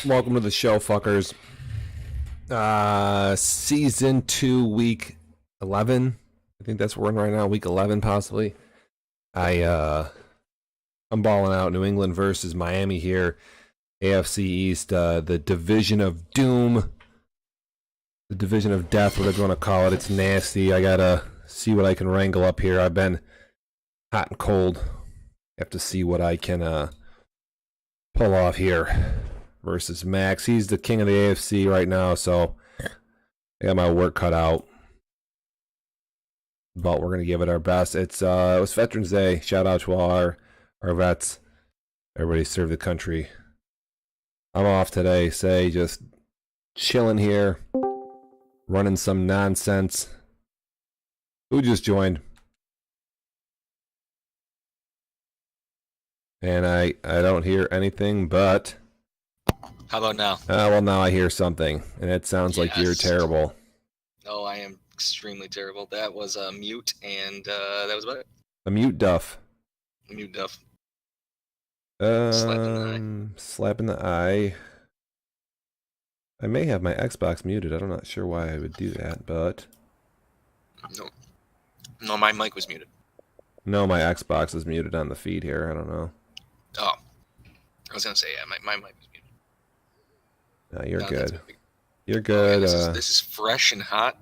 Welcome to the show, fuckers. Season 2, week 11. I think that's where we're in right now, week 11 possibly. I'm balling out. New England versus Miami here. AFC East, the division of doom. The division of death, whatever you want to call it. It's nasty. I gotta see what I can wrangle up here. I've been hot and cold. Have to see what I can pull off here. Versus Max. He's the king of the AFC right now, so I got my work cut out. But we're gonna give it our best. It was Veterans Day. Shout out to all our vets. Everybody served the country. I'm off today, just chilling here, running some nonsense. Who just joined? And I don't hear anything but. How about now? Well, now I hear something, and it sounds like you're terrible. No, I am extremely terrible. That was a mute, and that was about it. A mute Duff. A mute Duff. Slap in the eye. I may have my Xbox muted. I'm not sure why I would do that, but... No, my mic was muted. No, my Xbox is muted on the feed here. I don't know. Oh. I was going to say, yeah, my mic was muted. No, you're good. You're good. Okay, this is fresh and hot.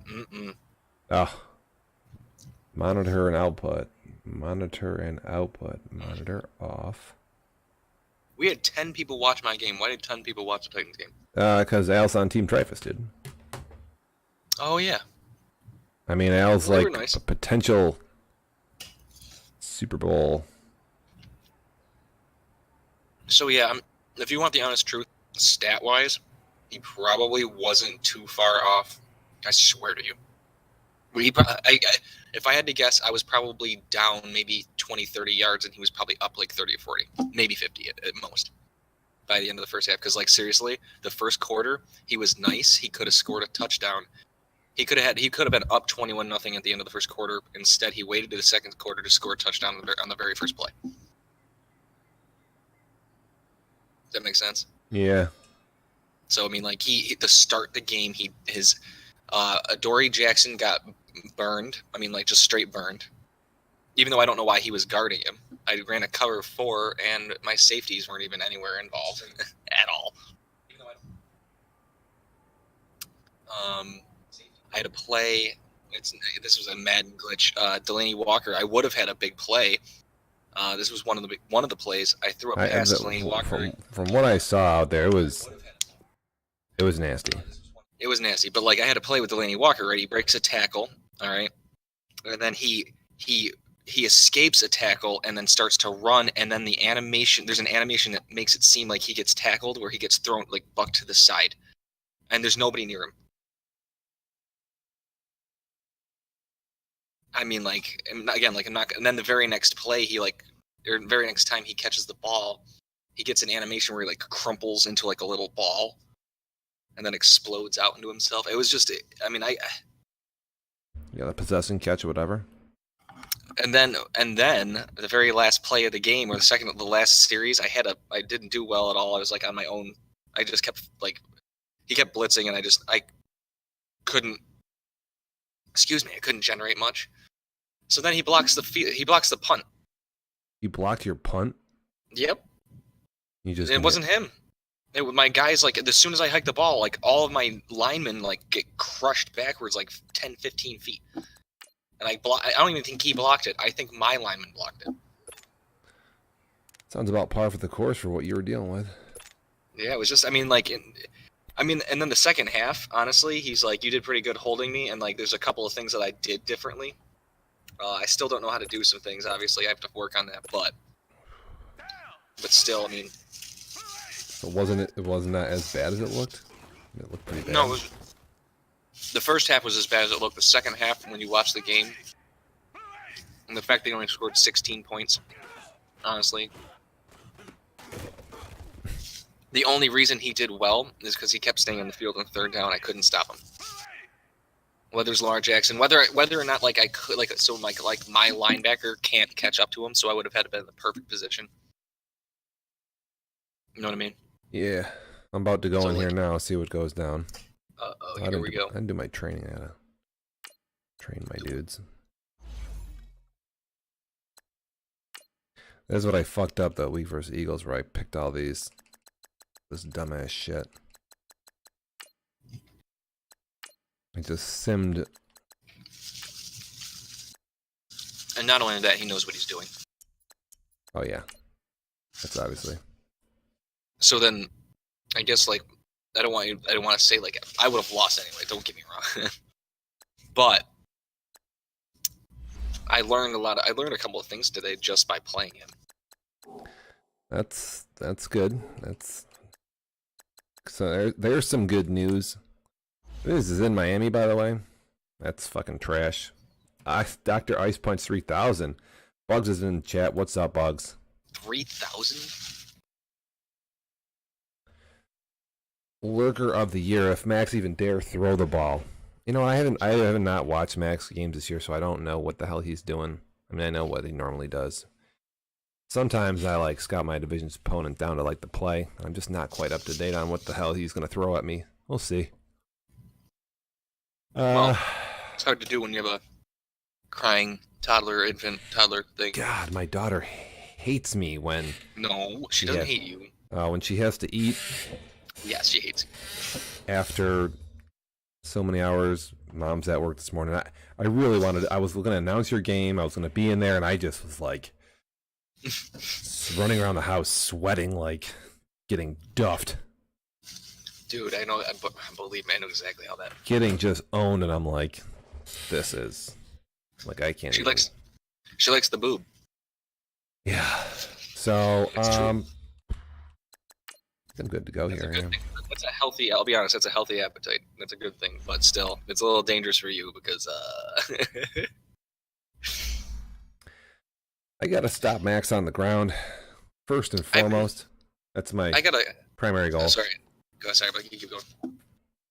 Oh. Monitor and output. Monitor off. We had 10 people watch my game. Why did 10 people watch the Titans game? Because Al's on Team Trifus, dude. Oh, yeah. I mean, Al's well, like nice. A potential Super Bowl. So, yeah, if you want the honest truth, stat-wise, he probably wasn't too far off. I swear to you. If I had to guess, I was probably down maybe 20, 30 yards, and he was probably up like 30 or 40, maybe 50 at most by the end of the first half. Because, like, seriously, the first quarter, he was nice. He could have scored a touchdown. He could have been up 21-0 at the end of the first quarter. Instead, he waited to the second quarter to score a touchdown on the very first play. Does that make sense? Yeah. So I mean, like to start the game, his Adoree Jackson got burned. I mean, like just straight burned. Even though I don't know why he was guarding him. I ran a cover 4, and my safeties weren't even anywhere involved at all. I had a play. This was a Madden glitch. Delaney Walker. I would have had a big play. This was one of the plays. I threw a pass to Delaney Walker. From what I saw out there, it was nasty. It was nasty, but like I had to play with Delaney Walker, right? He breaks a tackle, all right, and then he escapes a tackle and then starts to run, and then there's an animation that makes it seem like he gets tackled, where he gets thrown like bucked to the side, and there's nobody near him. I mean, like again, like I'm not, and then the very next play, very next time he catches the ball, he gets an animation where he like crumples into like a little ball. And then explodes out into himself. It was just, I mean, You gotta possess and catch or whatever. And then the very last play of the game, or the last series, I didn't do well at all. I was like on my own. I just kept he kept blitzing, and I couldn't. Excuse me, I couldn't generate much. So then he blocks the punt. He blocked your punt? Yep. It wasn't him. My guys, like, as soon as I hiked the ball, like, all of my linemen, like, get crushed backwards, like, 10, 15 feet. And I don't even think he blocked it. I think my lineman blocked it. Sounds about par for the course for what you were dealing with. Yeah, it was just, I mean, and then the second half, honestly, he's like, you did pretty good holding me, and, like, there's a couple of things that I did differently. I still don't know how to do some things, obviously. I have to work on that, but still, I mean... So it wasn't that as bad as it looked? It looked pretty bad. No, the first half was as bad as it looked. The second half, when you watch the game, and the fact they only scored 16 points, honestly, the only reason he did well is because he kept staying on the field on third down. I couldn't stop him. Whether it's Lamar Jackson, whether or not like I could, like my linebacker can't catch up to him, so I would have had to be in the perfect position. You know what I mean? Yeah. I'm about to go So, in here like- now, see what goes down. Here we go. I didn't do my training. I gotta train my dudes. That's what I fucked up that week versus Eagles, where I picked all this dumbass shit. I just simmed. And not only that, he knows what he's doing. Oh yeah, that's obviously. So then, I guess like I don't want to say like I would have lost anyway. Don't get me wrong, but I learned a couple of things today just by playing him. That's good. So there's some good news. This is in Miami, by the way. That's fucking trash. Dr. Ice Punch 3000. Bugs is in chat. What's up, Bugs? 3,000? Lurker of the year. If Max even dare throw the ball. You know, I haven't not watched Max games this year, so I don't know what the hell he's doing. I mean, I know what he normally does. Sometimes I like scout my division's opponent down to like the play. I'm just not quite up to date on what the hell he's gonna throw at me. We'll see. Well, it's hard to do when you have a crying toddler thing. God, my daughter hates me when. No, she doesn't hate you. When she has to eat. Yes, she hates you. After so many hours, Mom's at work this morning. I really wanted. I was going to announce your game. I was going to be in there, and I just was like running around the house, sweating, like getting duffed. Dude, I know. Believe me, I know exactly how that. Getting just owned, and I'm like, this is like I can't. She likes the boob. Yeah. So True. I'm good to go That's here. a good thing. That's a healthy. I'll be honest. That's a healthy appetite. That's a good thing. But still, it's a little dangerous for you because. I gotta stop Max on the ground first and foremost. That's my primary goal. Sorry, but you keep going.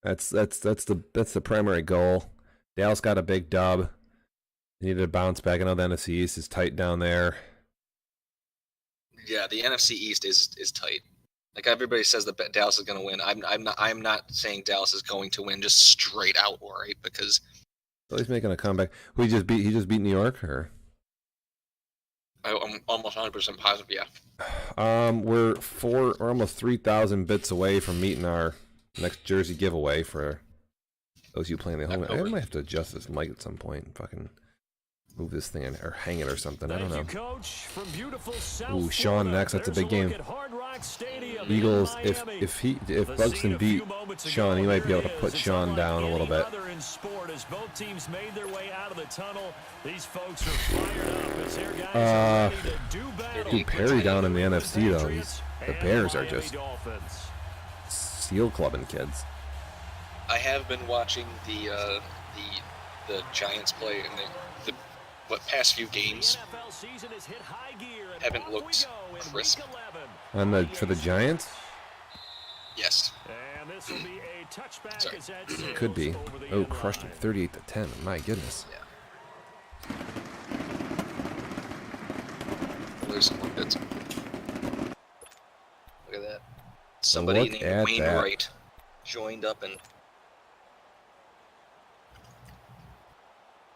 That's the primary goal. Dallas got a big dub. They needed to bounce back. I know the NFC East is tight down there. Yeah, the NFC East is tight. Like everybody says that Dallas is going to win. I'm not saying Dallas is going to win just straight out, right? Because he's making a comeback. He just beat New York, or I'm almost 100% positive. Yeah. We're almost 3,000 bits away from meeting our next jersey giveaway for those of you playing the home. I might have to adjust this mic at some point and fucking move this thing in, or hang it or something. I don't know. Ooh, Sean next. That's a big game. Eagles. If Bugs can beat Sean, he might be able to put Sean down a little bit. Perry down in the NFC though. The Bears are just seal clubbing kids. I have been watching the Giants play, and the past few games haven't looked crisp. For the Giants? Yes. Sorry. Could be. Oh, crushed him 38-10. My goodness. Yeah. There's some more bits. Look at that. Somebody named Wainwright joined up and.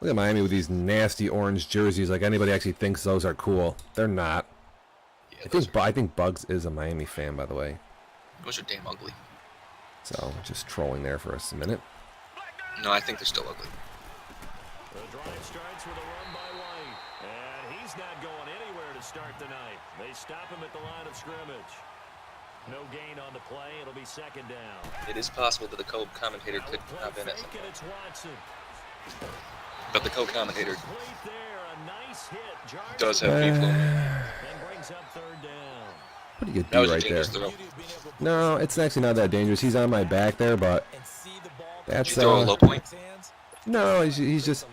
Look at Miami with these nasty orange jerseys. Like anybody actually thinks those are cool. They're not. Yeah, I think Bugs is a Miami fan, by the way. Those are damn ugly. So, just trolling there for a minute. No, I think they're still ugly. The drive starts with a run by White, and he's not going anywhere to start the night. They stop him at the line of scrimmage. No gain on the play. It'll be second down. It is possible that the co-commentator could have been at some point. But the co-commentator does have people. What do you do right there? No, it's actually not that dangerous. He's on my back there, but that's Did you throw a low point? No, he's just.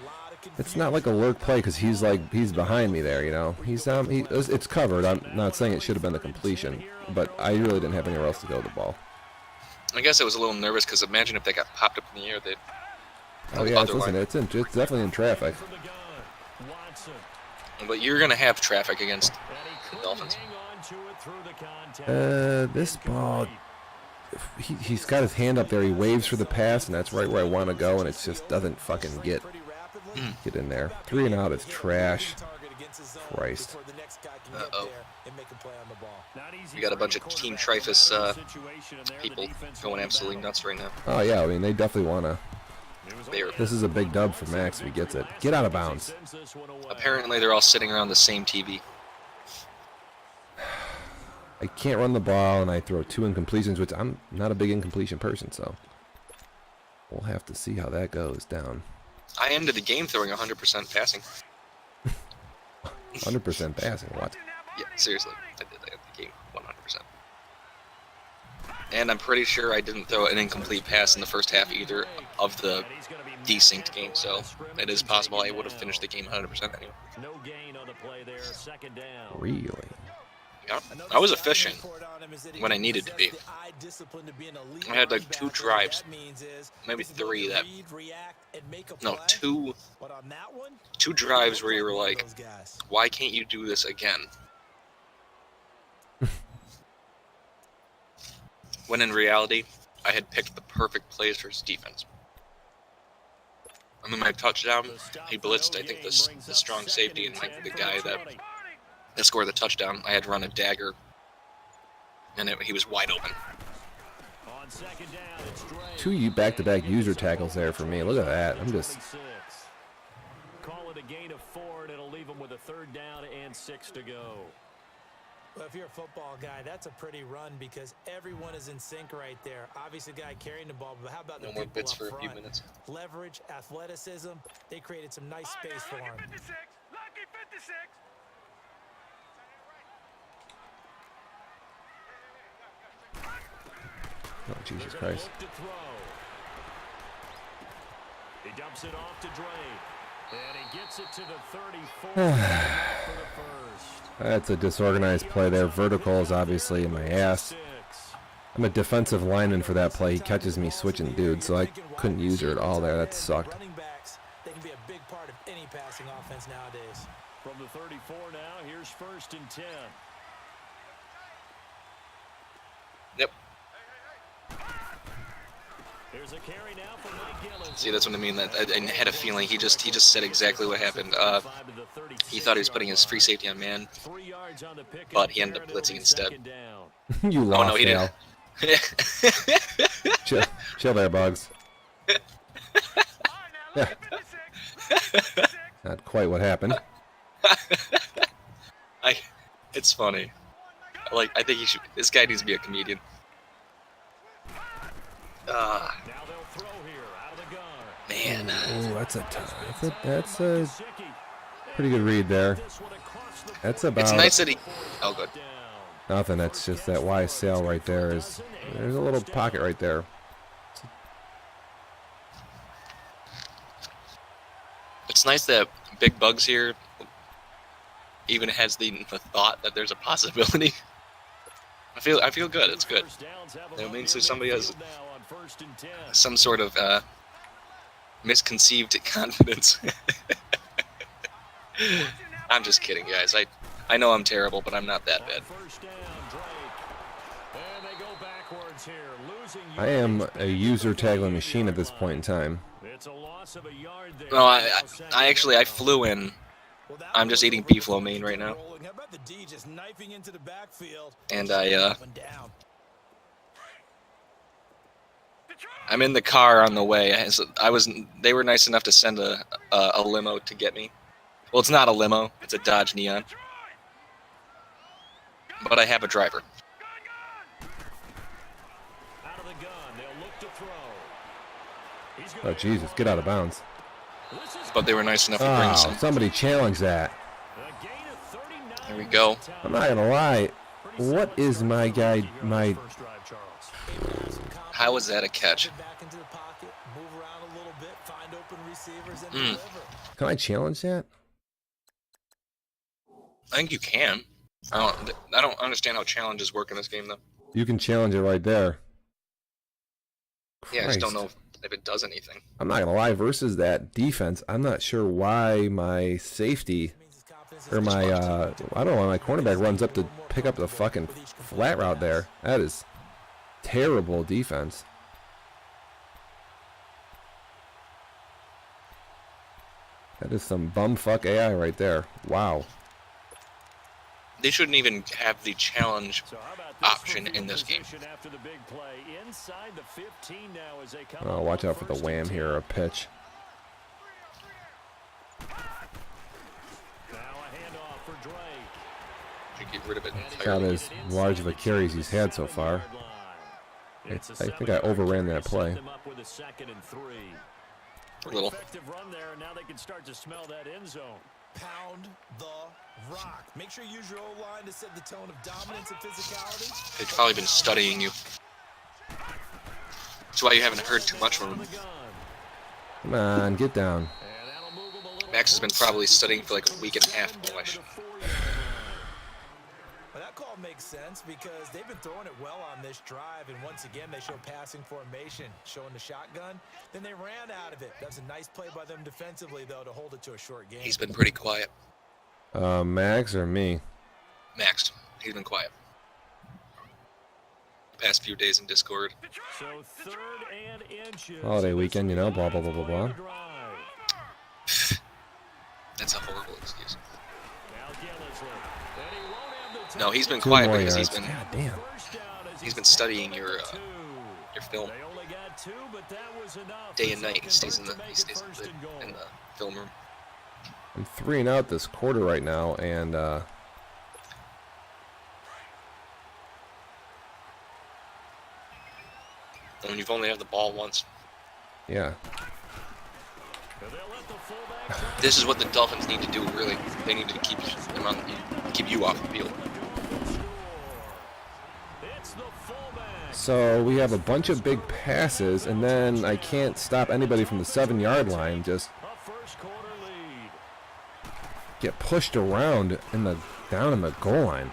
It's not like a lurk play because he's behind me there. You know, it's covered. I'm not saying it should have been the completion, but I really didn't have anywhere else to go with the ball. I guess I was a little nervous because imagine if they got popped up in the air. Oh yeah, it's definitely in traffic. But you're gonna have traffic against the Dolphins. This ball he's got his hand up there. He waves for the pass, and that's right where I want to go, and it just doesn't fucking get in there. 3 and out is trash. Christ. Uh-oh. We got a bunch of Team Trifus people going absolutely nuts right now. Oh, yeah, I mean, they definitely want to. This is a big dub for Max if he gets it. Get out of bounds. Apparently, they're all sitting around the same TV. I can't run the ball, and I throw 2 incompletions, which I'm not a big incompletion person, so we'll have to see how that goes down. I ended the game throwing 100% passing. 100% passing, what? Yeah, seriously. I did the game 100%. And I'm pretty sure I didn't throw an incomplete pass in the first half either of the desynced game, so it is possible I would have finished the game 100% anyway. Really? Yeah, I was efficient when I needed to be. I had like 2 drives, maybe 3 that, no, 2 drives where you were like, why can't you do this again? When in reality, I had picked the perfect plays for his defense. And then my touchdown, he blitzed, I think, the strong safety and like the guy that scored the touchdown. I had run a dagger, and he was wide open. 2 back-to-back user tackles there for me. Look at that. I'm just... Call it a gain of 4, and it'll leave him with a 3rd down and 6 to go. Well, if you're a football guy, that's a pretty run because everyone is in sync right there. Obviously, the guy carrying the ball, but how about the no more people bits up for front? a few minutes. Leverage, athleticism. They created some nice space for him. Lucky 56. Oh, Jesus Christ. He dumps it off to Drake. And he gets it to the 34 for the first. That's a disorganized play there. Vertical is obviously in my ass. I'm a defensive lineman for that play. He catches me switching dudes, so I couldn't use her at all there. That sucked. Running backs, they can be a big part of any passing offense nowadays. From the 34 now, here's 1st and 10. Yep. There's a carry now for Mike Gillis. See, that's what I mean. That I had a feeling he just said exactly what happened. He thought he was putting his free safety on man, but he ended up blitzing instead. You lost, Oh no, he didn't. Chill there, Bugs. Yeah. Not quite what happened. It's funny. Like, I think this guy needs to be a comedian. Man. Oh, that's a pretty good read there. That's about... It's nice that he... Oh, good. Nothing, that's just that Y sail right there. There's a little pocket right there. It's nice that Big Bugs here even has the thought that there's a possibility. I feel good. It's good. It means that somebody has some sort of misconceived confidence. I'm just kidding, guys. I know I'm terrible, but I'm not that bad. I am a user tackling machine at this point in time. No, I flew in. I'm just eating beef lo mein right now. And I'm in the car on the way. They were nice enough to send a limo to get me. Well, it's not a limo. It's a Dodge Neon. But I have a driver. Oh, Jesus, get out of bounds. But they were nice enough to bring some. Somebody challenge that. There we go. I'm not gonna lie. What is my guy, How was that a catch? Can I challenge that? I think you can. I don't understand how challenges work in this game, though. You can challenge it right there. Yeah, I just don't Christ. know if it does anything. I'm not gonna lie, versus that defense, I'm not sure why my safety or my I don't know why my cornerback runs up to pick up the fucking flat route there. That is terrible defense. That is some bumfuck AI right there. Wow. They shouldn't even have the challenge option in this game. Oh, watch out for the wham here, or a pitch. Should get rid of it Not entirely. as large of a carry as he's had so far. I think I overran that play. A little. Run there, now they can start to smell that end zone. Pound the rock. Make sure you use your O-line to set the tone of dominance and physicality. They've probably been studying you. That's why you haven't heard too much from him. Come on, get down. Max has been probably studying for like a week and a half. Well, that call makes sense because they've been throwing it well on this drive, and once again they show passing formation, showing the shotgun. Then they ran out of it. That was a nice play by them defensively, though, to hold it to a short game. He's been pretty quiet. Max or me? Max, he's been quiet. The past few days in Discord. So 3rd and inches. Holiday weekend, you know, blah, blah, blah, blah, blah. That's a horrible excuse. Now Gillisley. And he won't have the No, he's been 2 quiet more because yards. he's been God damn. he's been studying your film They only got 2, but that was enough. day and night. He It's stays in the to make he it stays first and goal. in the film room. I'm 3 and out this quarter right now, and And you've only had the ball once. yeah. This is what the Dolphins need to do. Really, they need to keep them on, keep you off the field. So we have a bunch of big passes, and then I can't stop anybody from the 7-yard line. Just get pushed around down in the goal line.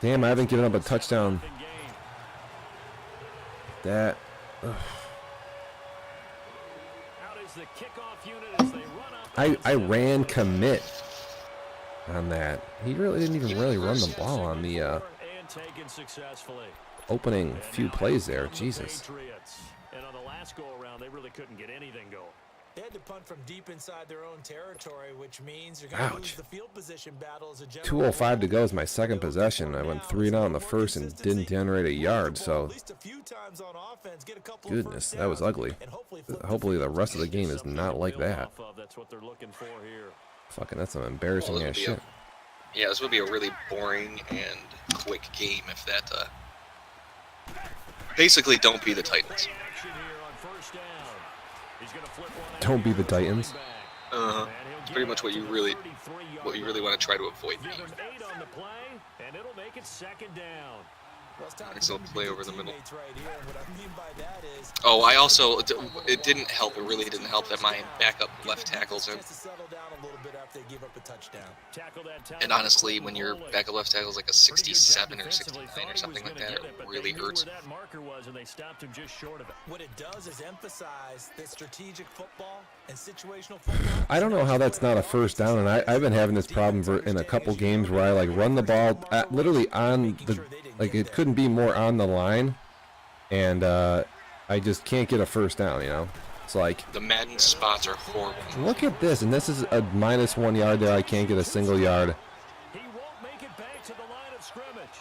Damn, I haven't given up a touchdown. That. Ugh. I ran commit on that. He really didn't even really run the ball on the opening few plays there. Jesus. And on the last go around, they really couldn't get anything going. They had to punt from deep inside their own territory, which means you're going to lose the field position battle as a general. 2:05 to go is my second possession. I went 3 and out in the first and didn't generate a yard. So, goodness, that was ugly. Hopefully, the rest of the game is not like that. Fucking, that's some embarrassing ass shit. Yeah, this would be a really boring and quick game if that. Basically, don't be the Titans. Don't be the Titans. It's pretty much what you really want to try to avoid. Nice little play over the middle. Oh, I also, it didn't help. It really didn't help that my backup left tackles are. And honestly, when your backup left tackle is like a 67 or 69 or something like that, it really hurts. What it does is emphasize that strategic football and situational football. I don't know how that's not a first down, and I've been having this problem in a couple games where I like run the ball literally on the, like it couldn't be more on the line, and I just can't get a first down, you know? It's like, the Madden spots are horrible. look at this, and this is a -1 yard there. I can't get a single yard. He won't make it back to the line of scrimmage.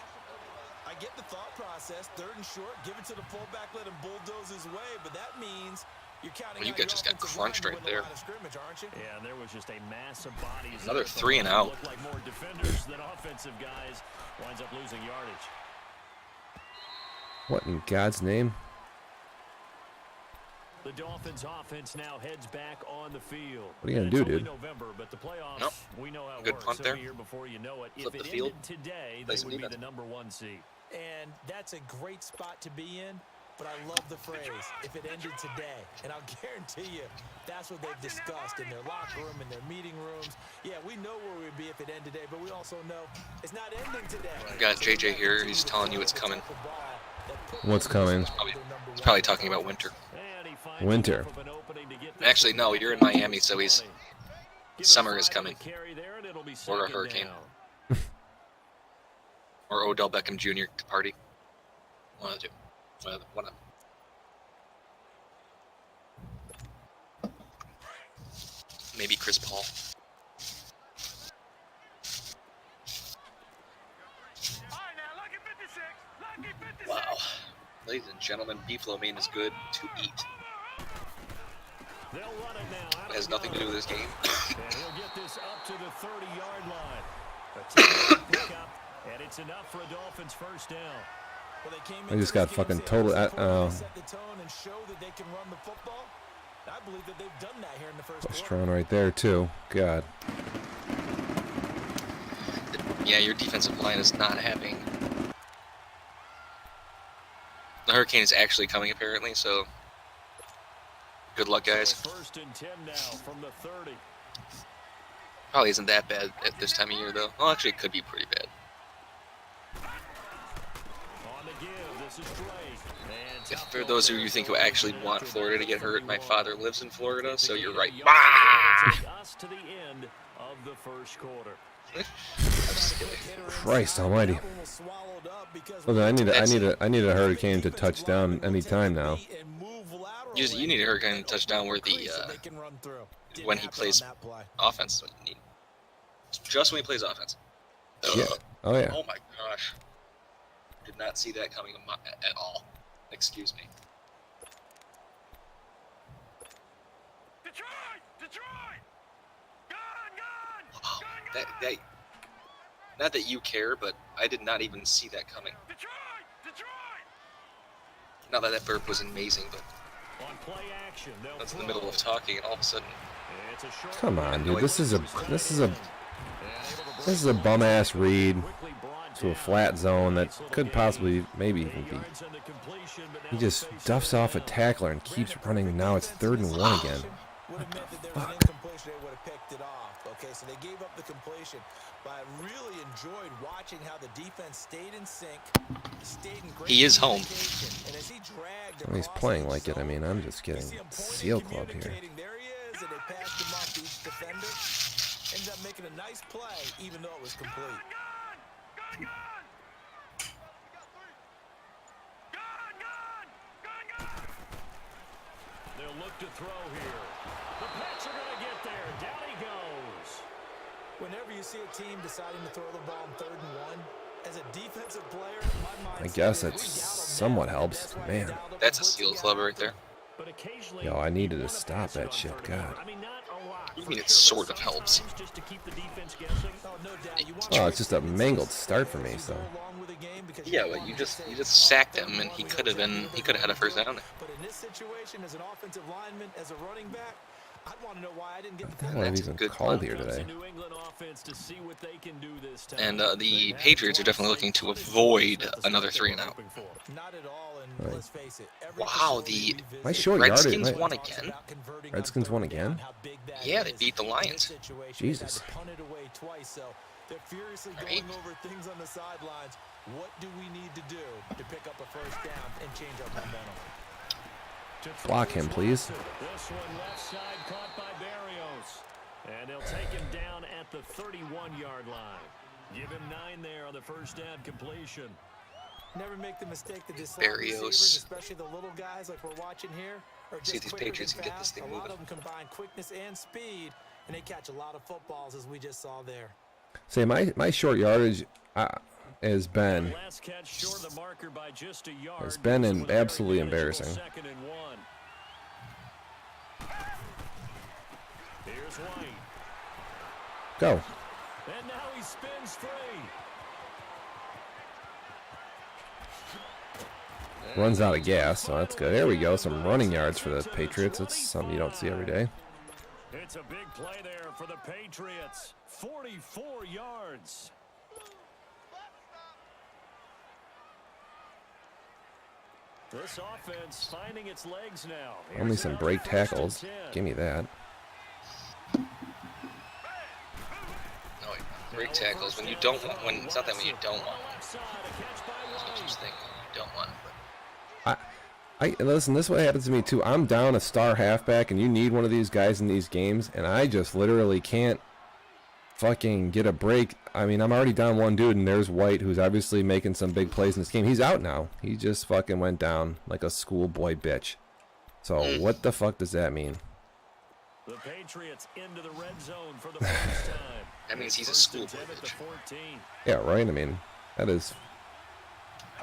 I get the thought process. 3rd and short, give it to the fullback, let him bulldoze his way, but that means you're counting. Well, you just got crunched right there. Yeah, and there was just a mass of bodies. Another 3 and out. Looked like more defenders than offensive guys. Winds up losing yardage. What in God's name? The Dolphins offense now heads back on the field. What are you gonna do, dude? November, but the playoffs, Nope. we know how it Good works. punt there. Here before you know it. Flip If the it field. ended today, Play they some would be defense. the #1 seed. And that's a great spot to be in, but I love the phrase, if it ended today. And I'll guarantee you, that's what they've discussed in their locker room, in their meeting rooms. Yeah, we know where we'd be if it ended today, but we also know it's not ending today. We got JJ here. He's telling you it's coming. What's coming? He's probably talking about winter. Winter. Actually, no, you're in Miami, so summer is coming. Or a hurricane. Or Odell Beckham Jr. to party. One of the two. One of them. Maybe Chris Paul. Wow. Ladies and gentlemen, beef lo mein is good to eat. It has nothing to do with this game. And he'll get this up to the 30-yard line. A 10-yard pickup, and it's enough for a Dolphins first down. Well, they came I just got fucking total. set the tone and show that they can run the football. I believe that they've done that here in the first quarter. Strong right there too. God. Yeah, your defensive line is not having. The hurricane is actually coming apparently, so good luck, guys. First and 10 now from the 30. Probably isn't that bad at this time of year, though. Well, actually, it could be pretty bad. On the give, this is Drake. And If for those of you who think who actually want Florida to get hurt, my father lives in Florida, so you're right. Us to the end of the first quarter. Christ Almighty. Look, I need a hurricane to touch down anytime now. You need a hurricane touchdown where the when he plays offense. Just when he plays offense. Yeah. Oh yeah. Oh my gosh. Did not see that coming at all. Excuse me. Wow. That not that you care, but I did not even see that coming. Not that burp was amazing, but that's in the middle of talking, and all of a sudden. Come on, dude. This is a bum ass read to a flat zone that could possibly maybe even be. He just duffs off a tackler and keeps running. Now it's 3rd and 1 again. What the fuck? Okay, so they gave up the completion, but I really enjoyed watching how the defense stayed in sync, stayed in great. He is home. And as he dragged Well, he's playing like it. I mean, I'm just getting seal clubbed here. There he is, and they passed him off to each defender. Ended up making a nice play, even though it was complete. They'll look to throw here. The Pats are going to get there. Down he goes. Whenever you see a team deciding to throw the ball in 3rd and 1, as a defensive player, my mind. I guess it somewhat helps. Man. That's a seal club right there. Yo, I needed to stop that shit. God. I mean, it sort of helps. Oh, it's just a mangled start for me. So. Yeah, but you just sacked him, and he could have had a first down there. But in this situation, as an offensive lineman, as a running back, I'd want to know why I didn't get the What have even called here today? And the Patriots are definitely looking to avoid another 3 and out. Not at all, and Right. let's face it. Wow, the My short yardage. Redskins won again? Redskins won again? Yeah, they beat the Lions. Jesus. They're furiously Right. going over things on the sidelines. What do we need to do to pick up a first down and change our momentum? Block him, please. This one left side caught by Barrios. And they'll take him down at the 31-yard line. Give him 9 there on the first down completion. Never make the mistake that this Barrios. receivers, especially the little guys like we're watching here, are just See if these quicker Patriots than can get this fast. thing A lot moving. of them combine quickness and speed, and they catch a lot of footballs, as we just saw there. Say my short yardage has been Last catch short of the marker by just a yard. has been With a absolutely very manageable embarrassing. 2nd and 1. Here's White. Go. And now he spins free. Runs out of gas, so that's good. There we go. Some running yards for the Patriots. That's something you don't see every day. It's a big play there for the Patriots. 44 yards. This offense finding its legs now. Only some break tackles. Give me that. No, break tackles when you don't want. When it's not that when you don't want one. That's what you think you don't want. I listen. This is what happens to me too. I'm down a star halfback, and you need one of these guys in these games, and I just literally can't fucking get a break. I mean, I'm already down one dude, and there's White, who's obviously making some big plays in this game. He's out now. He just fucking went down like a schoolboy bitch. So what the fuck does that mean? The Patriots into the red zone for the first time. That means he's a schoolboy bitch. Yeah, right? I mean, that is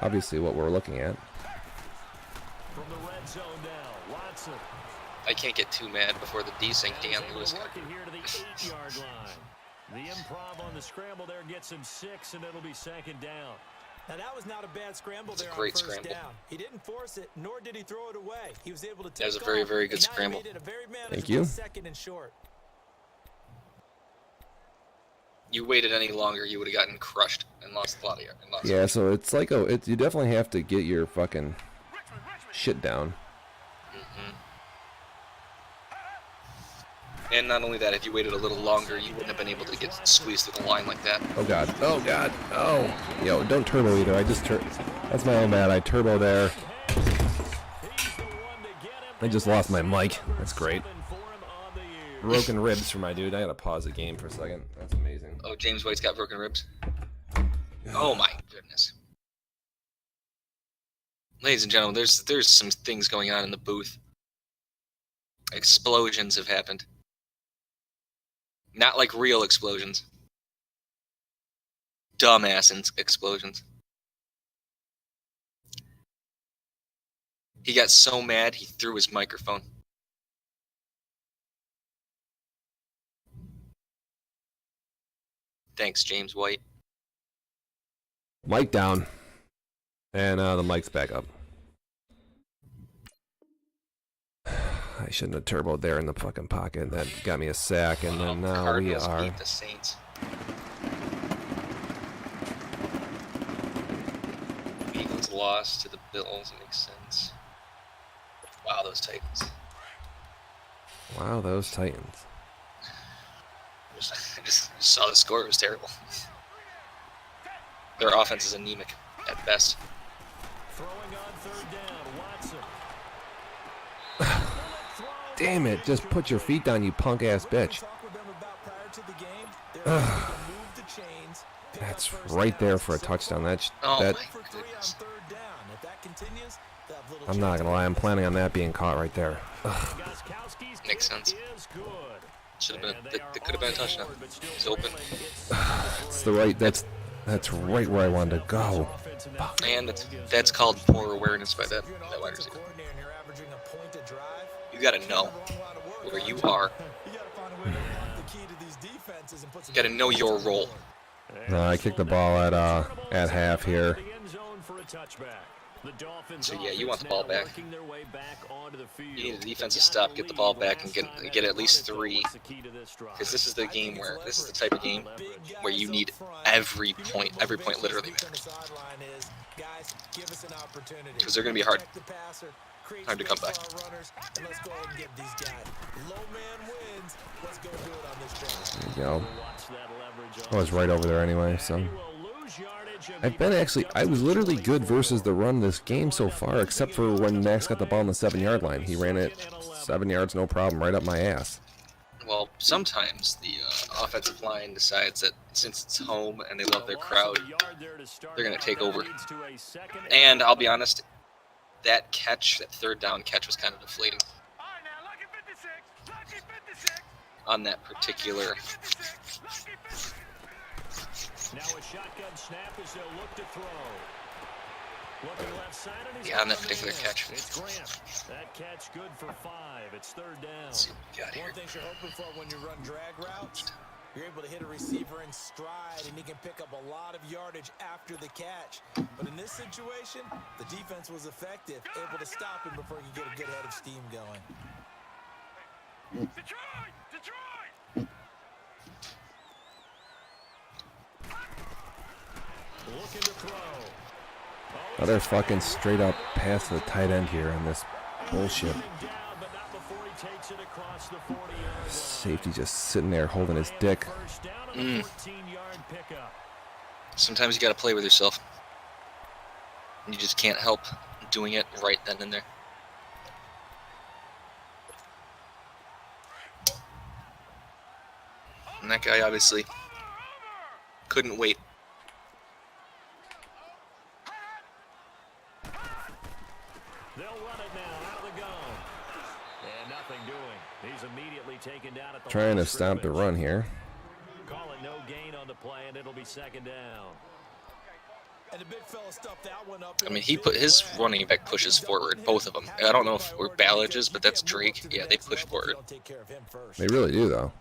obviously what we're looking at. From the red zone now, Watson. I can't get too mad before the desync Dan Lewis. Working here to the 8-yard line. The improv on the scramble there gets him 6, and it'll be second down. Now that was not a bad scramble there great on first scramble. down. He didn't force it, nor did he throw it away. He was able to take That was a very, off, very good and now he scramble. made it a very Thank manageable you. second and short. You waited any longer, you would have gotten crushed and lost a lot of yards. Yeah, so it's like you definitely have to get your fucking shit down. And not only that, if you waited a little longer, you wouldn't have been able to get squeezed through the line like that. Oh god. Oh god. Oh. Yo, don't turbo either. I just that's my own bad. I turbo there. I just lost my mic. That's great. Broken ribs for my dude. I gotta pause the game for a second. That's amazing. Oh, James White's got broken ribs. Oh my goodness. Ladies and gentlemen, there's some things going on in the booth. Explosions have happened. Not like real explosions. Dumbass explosions. He got so mad he threw his microphone. Thanks, James White. Mic down. And the mic's back up. I shouldn't have turboed there in the fucking pocket. That got me a sack, and then now we Cardinals are. beat the Saints. Eagles lost to the Bills. Makes sense. Wow, those Titans. Wow, those Titans. I just saw the score. It was terrible. Their offense is anemic at best. Throwing on third down, Watson. Damn it! Just put your feet down, you punk ass bitch. That's right there for a touchdown. Oh that. my goodness. I'm not gonna lie. I'm planning on that being caught right there. Ugh. Makes sense. Should have been. That could have been a touchdown. It's open. It's the right. That's right where I wanted to go. And that's called poor awareness by that wide receiver. You gotta know where you are. You gotta know your role. I kicked the ball at half here. So yeah, you want the ball back. You need a defensive stop, get the ball back, and get at least 3. Because this is the type of game where you need every point literally matters. Because they're gonna be hard to come back. There you go. I was right over there anyway, so. I was literally good versus the run this game so far, except for when Max got the ball on the 7-yard line. He ran it 7 yards, no problem, right up my ass. Well, sometimes the offensive line decides that since it's home and they love their crowd, they're going to take over. And I'll be honest, that third down catch was kind of deflating. On that particular... Now a shotgun snap as they'll look to throw. Looking left side Yeah, on that particular catch. It's Grant. That catch good for 5. It's third down. Let's see what we got here. One thing you're hoping for when you run drag routes, you're able to hit a receiver in stride, and he can pick up a lot of yardage after the catch. But in this situation, the defense was effective, able to stop him before he could get a good head of steam going. Detroit! Looking to throw. Another fucking straight up pass to the tight end here on this bullshit. Safety just sitting there holding his dick. Sometimes you got to play with yourself. You just can't help doing it right then and there. And that guy obviously Couldn't wait. They'll run it now out of the gun. And nothing doing. He's immediately taken down at the Trying line to of stop the scrimmage. run here. Call it no gain on the play, and it'll be second down. And the big fella stuffed that one up. I mean, he put his running back pushes forward, both of them. I don't know if we're Ballages, but that's Drake. Yeah, they push forward. They really do, though.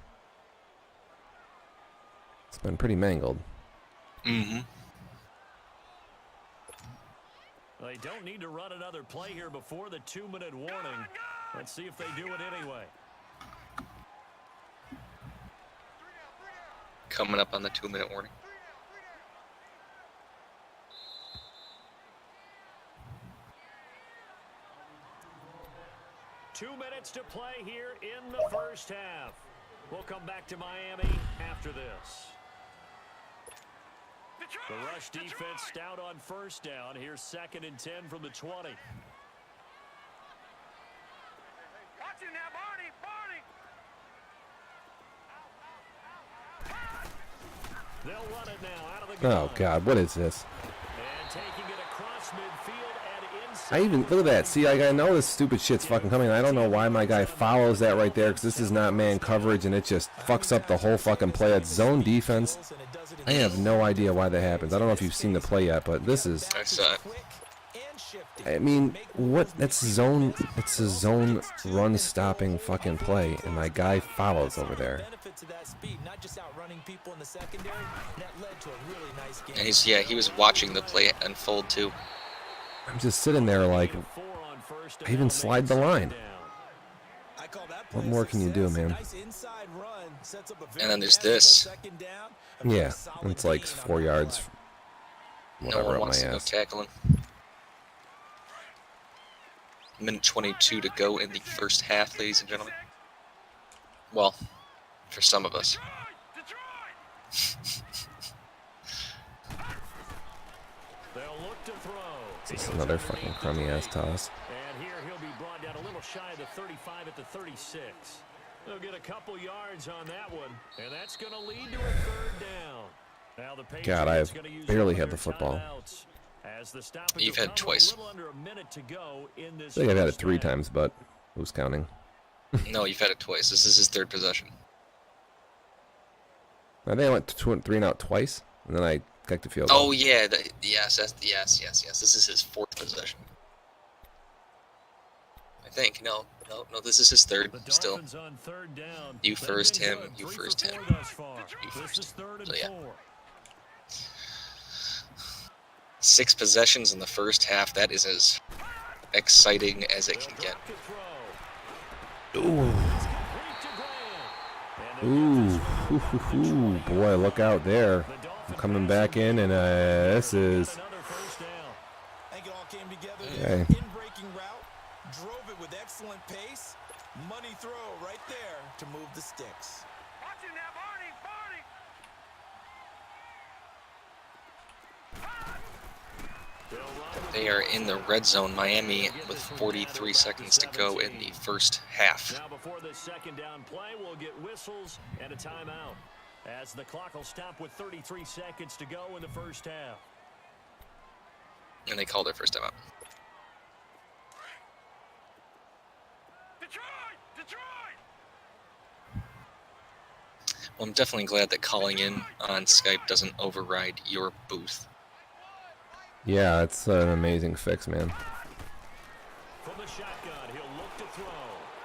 It's been pretty mangled. Mm-hmm. They don't need to run another play here before the 2-minute warning. Let's see if they do it anyway. Coming up on the 2-minute warning. Two minutes to play here in the first half. We'll come back to Miami after this. The rush defense stout on first down. Here's 2nd and 10 from the 20. Watch it now, Barney. They'll run it now out of the gun. Oh, God, what is this? And taking it across midfield and inside. I even, look at that. See, like, I know this stupid shit's fucking coming. I don't know why my guy follows that right there, because this is not man coverage, and it just fucks up the whole fucking play. It's zone defense. I have no idea why that happens. I don't know if you've seen the play yet, but this is... I saw it. I mean, what? That's zone... It's a zone run-stopping fucking play, and my guy follows over there. And he was watching the play unfold too. I'm just sitting there like, I even slide the line. What more can you do, man? And then there's this. Yeah, it's like 4 yards. No Whatever one up wants my to go ass. tackling. Minute 22 to go in the first half, ladies and gentlemen. Well, for some of us. They'll look to throw. This is another fucking crummy ass toss. And here he'll be brought down a little shy of the 35 at the 36. They'll get a couple yards on that one, and that's going to lead to a 3rd down. Now the God, I Patriots have gonna use barely their had the football. timeouts as the stoppage You've will had come twice. a little under a minute to go in this I think I've had it first 3 half. times, but who's counting? No, you've had it twice. This is his 3rd possession. I think I went 2 and out twice, and then I kicked a field goal. Oh yeah, yes. This is his 4th possession. I think. No. This is his 3rd. The Still. Dolphins on 3rd down. You They've first, been him. good. You 3 first, for him. 4 thus far. You This first. is 3rd and So, yeah. 4. 6 possessions in the first half. That is as exciting as it can get. Ooh. Ooh, boy, look out there. I'm coming back in, and this is... Okay. In-breaking route, drove it with excellent pace. Money throw right there to move the sticks. Watch it now, Barney. They are in the red zone, Miami, with 43 seconds to go in the first half. Now before this 2nd down play, we'll get whistles and a timeout, as the clock will stop with 33 seconds to go in the first half. And they called their first time out. Detroit! Well, I'm definitely glad that calling in on Skype doesn't override your booth. Yeah, it's an amazing fix, man. From the shotgun, he'll look to throw.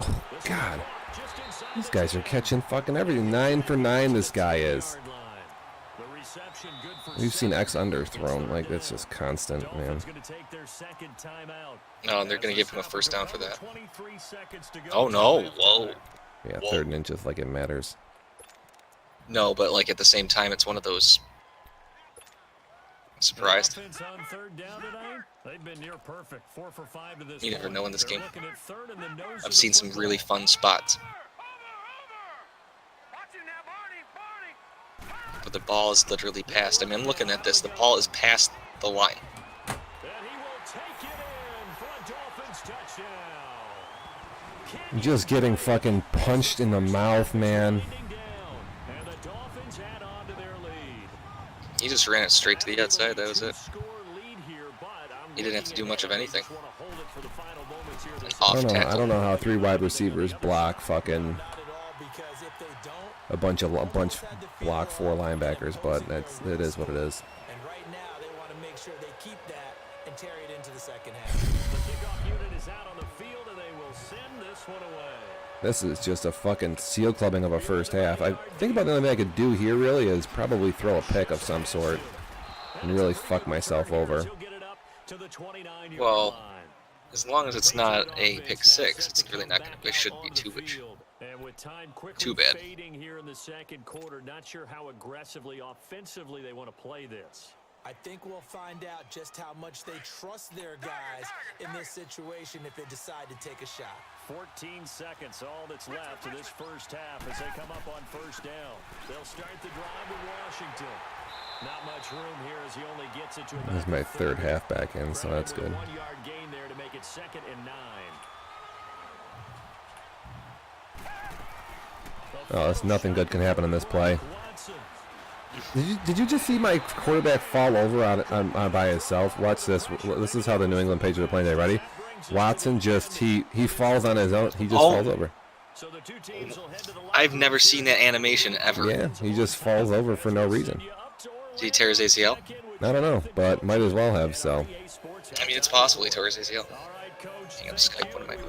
Oh, God. These guys are catching fucking everything. 9 for 9 this guy is. We've seen X under thrown. Like, it's just constant, man. No, they're going to give him a first down for that. Oh, no. Whoa. Yeah, Whoa. 3rd and inches like it matters. No, but like at the same time, it's one of those... I'm surprised. They've been near perfect. 4 for 5 to this You never point. know in this They're game. looking at 3rd and the nose I've of seen the some football. really fun spots. Watch it now, Barney. But the ball is literally past. I mean, I'm looking at this. The ball is past the line. And he will take it in for a Dolphins touchdown. Just getting fucking punched in the mouth, man. And the Dolphins add on to their lead. He just ran it straight to the outside. That was it. He didn't have to do much of anything. An off I tackle. don't know how 3 wide receivers block fucking a bunch block 4 linebackers, but it is what it is. And right now, they want to make sure they keep that and carry it into the second half. The kickoff unit is out on the field, and they will send this one away. This is just a fucking seal clubbing of a first half. I think about the only thing I could do here really is probably throw a pick of some sort and really fuck myself over. Well, as long as it's not a pick 6, it's really not going to. It shouldn't be too bad. Here in the second quarter, not sure how aggressively, offensively they want to play this. I think we'll find out just how much they trust their guys in this situation if they decide to take a shot. 14 seconds, all that's left of this first half as they come up on first down. They'll start the drive with Washington. Not much room here as he only gets it to about This is my third half back in, so that's good. 1 yard gain there to make it 2nd and 9. Oh, that's nothing good can happen in this play. Did you just see my quarterback fall over on by himself? Watch this. This is how the New England Patriots are playing today. Ready? Watson just he falls on his own. He just falls over. I've never seen that animation ever. Yeah, he just falls over for no reason. Did he tear his ACL? I don't know, but might as well have. So I mean, it's possible he tore his ACL. Hang on, Skype. What am I doing?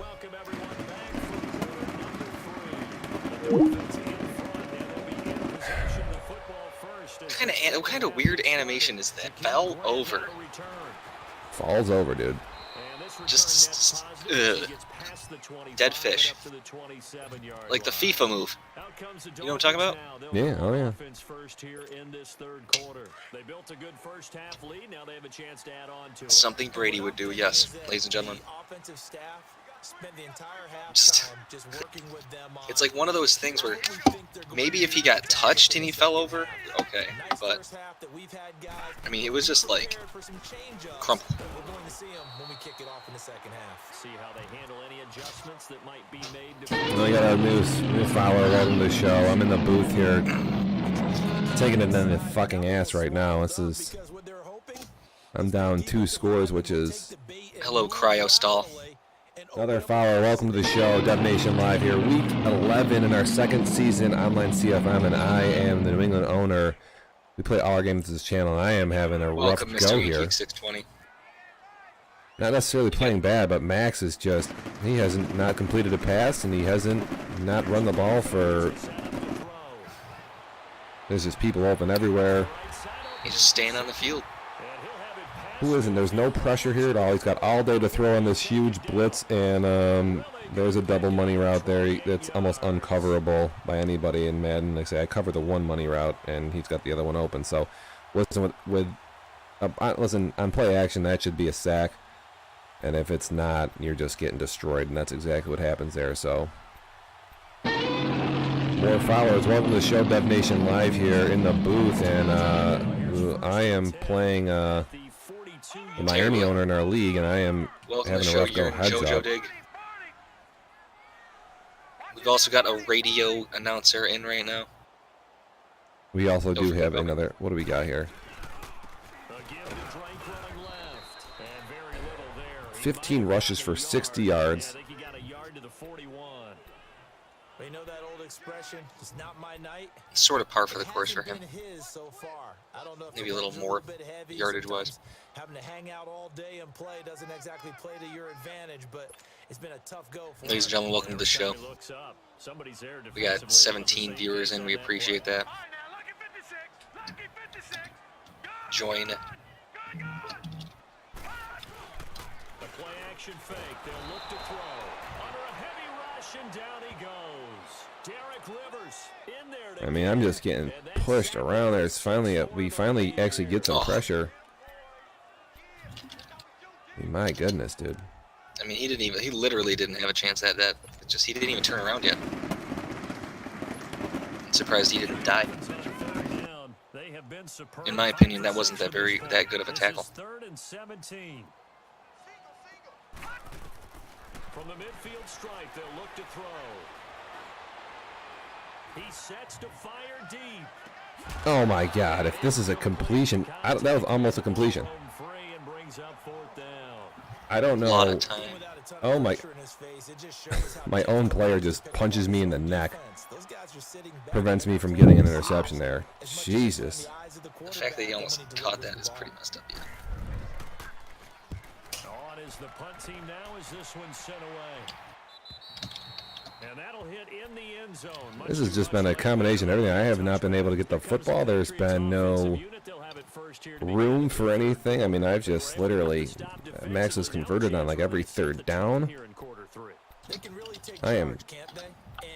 What kind of weird animation is that? Fell over. falls over, dude. Just dead fish. Like the FIFA move. You know what I'm talking about? Yeah, oh yeah. Something Brady would do, yes, ladies and gentlemen. Just, it's like one of those things where maybe if he got touched and he fell over, okay, but I mean, it was just like crumple. We got a new follower. Welcome to the show. I'm in the booth here, taking it in the fucking ass right now. I'm down 2 scores, which is hello, Cryo Stall. Another follower. Welcome to the show. Dev Nation Live here, week 11 in our 2nd season online CFM, and I am the New England owner. We play all our games to this channel, and I am having a rough go here. 620. Not necessarily playing bad, but Max is just, he hasn't not completed a pass, and he hasn't not run the ball for, there's just people open everywhere. He's just staying on the field. Who isn't? There's no pressure here at all. He's got all day to throw on this huge blitz, and there's a double money route there that's almost uncoverable by anybody in Madden. Like I say, I covered the one money route, and he's got the other one open. So, listen, listen, on play action, that should be a sack. And if it's not, you're just getting destroyed, and that's exactly what happens there. So, more followers. Welcome to the show, Dev Nation Live here in the booth, and I am playing the Miami owner in our league, and I am having a rough go. Heads up. Dig. We've also got a radio announcer in right now. We also do have another. What do we got here? 15 rushes for 60 yards. You know that old expression, it's not my night. Sort of par for the course for him. Maybe a little more yardage-wise. Having to hang out all day and play doesn't exactly play to your advantage, but it's been a tough go for Ladies and gentlemen, welcome to the show. We got 17 viewers in. We appreciate that. Join. Action fake. They'll look to throw. Under a heavy rush, and down he goes. Derek Rivers in there. I mean, I'm just getting pushed around there. It's finally we finally actually get some pressure. I mean, my goodness, dude. I mean, he literally didn't have a chance at that. He didn't even turn around yet. I'm surprised he didn't die. In my opinion, that wasn't that good of a tackle. 3rd and 17. From the midfield stripe, they'll look to throw. He sets to fire deep. Oh my God! If this is a completion, that was almost a completion. I don't A lot know. of time. Oh my! My own player just punches me in the neck. Prevents me from getting an interception there. Jesus. The fact that he almost caught that is pretty messed up. Yeah. On is the punt team now as this one's sent away. And that'll hit in the end zone. This has just been a combination of everything. I have not been able to get the football. There's been no room for anything. I mean, I've just literally, Max has converted on like every third down. I am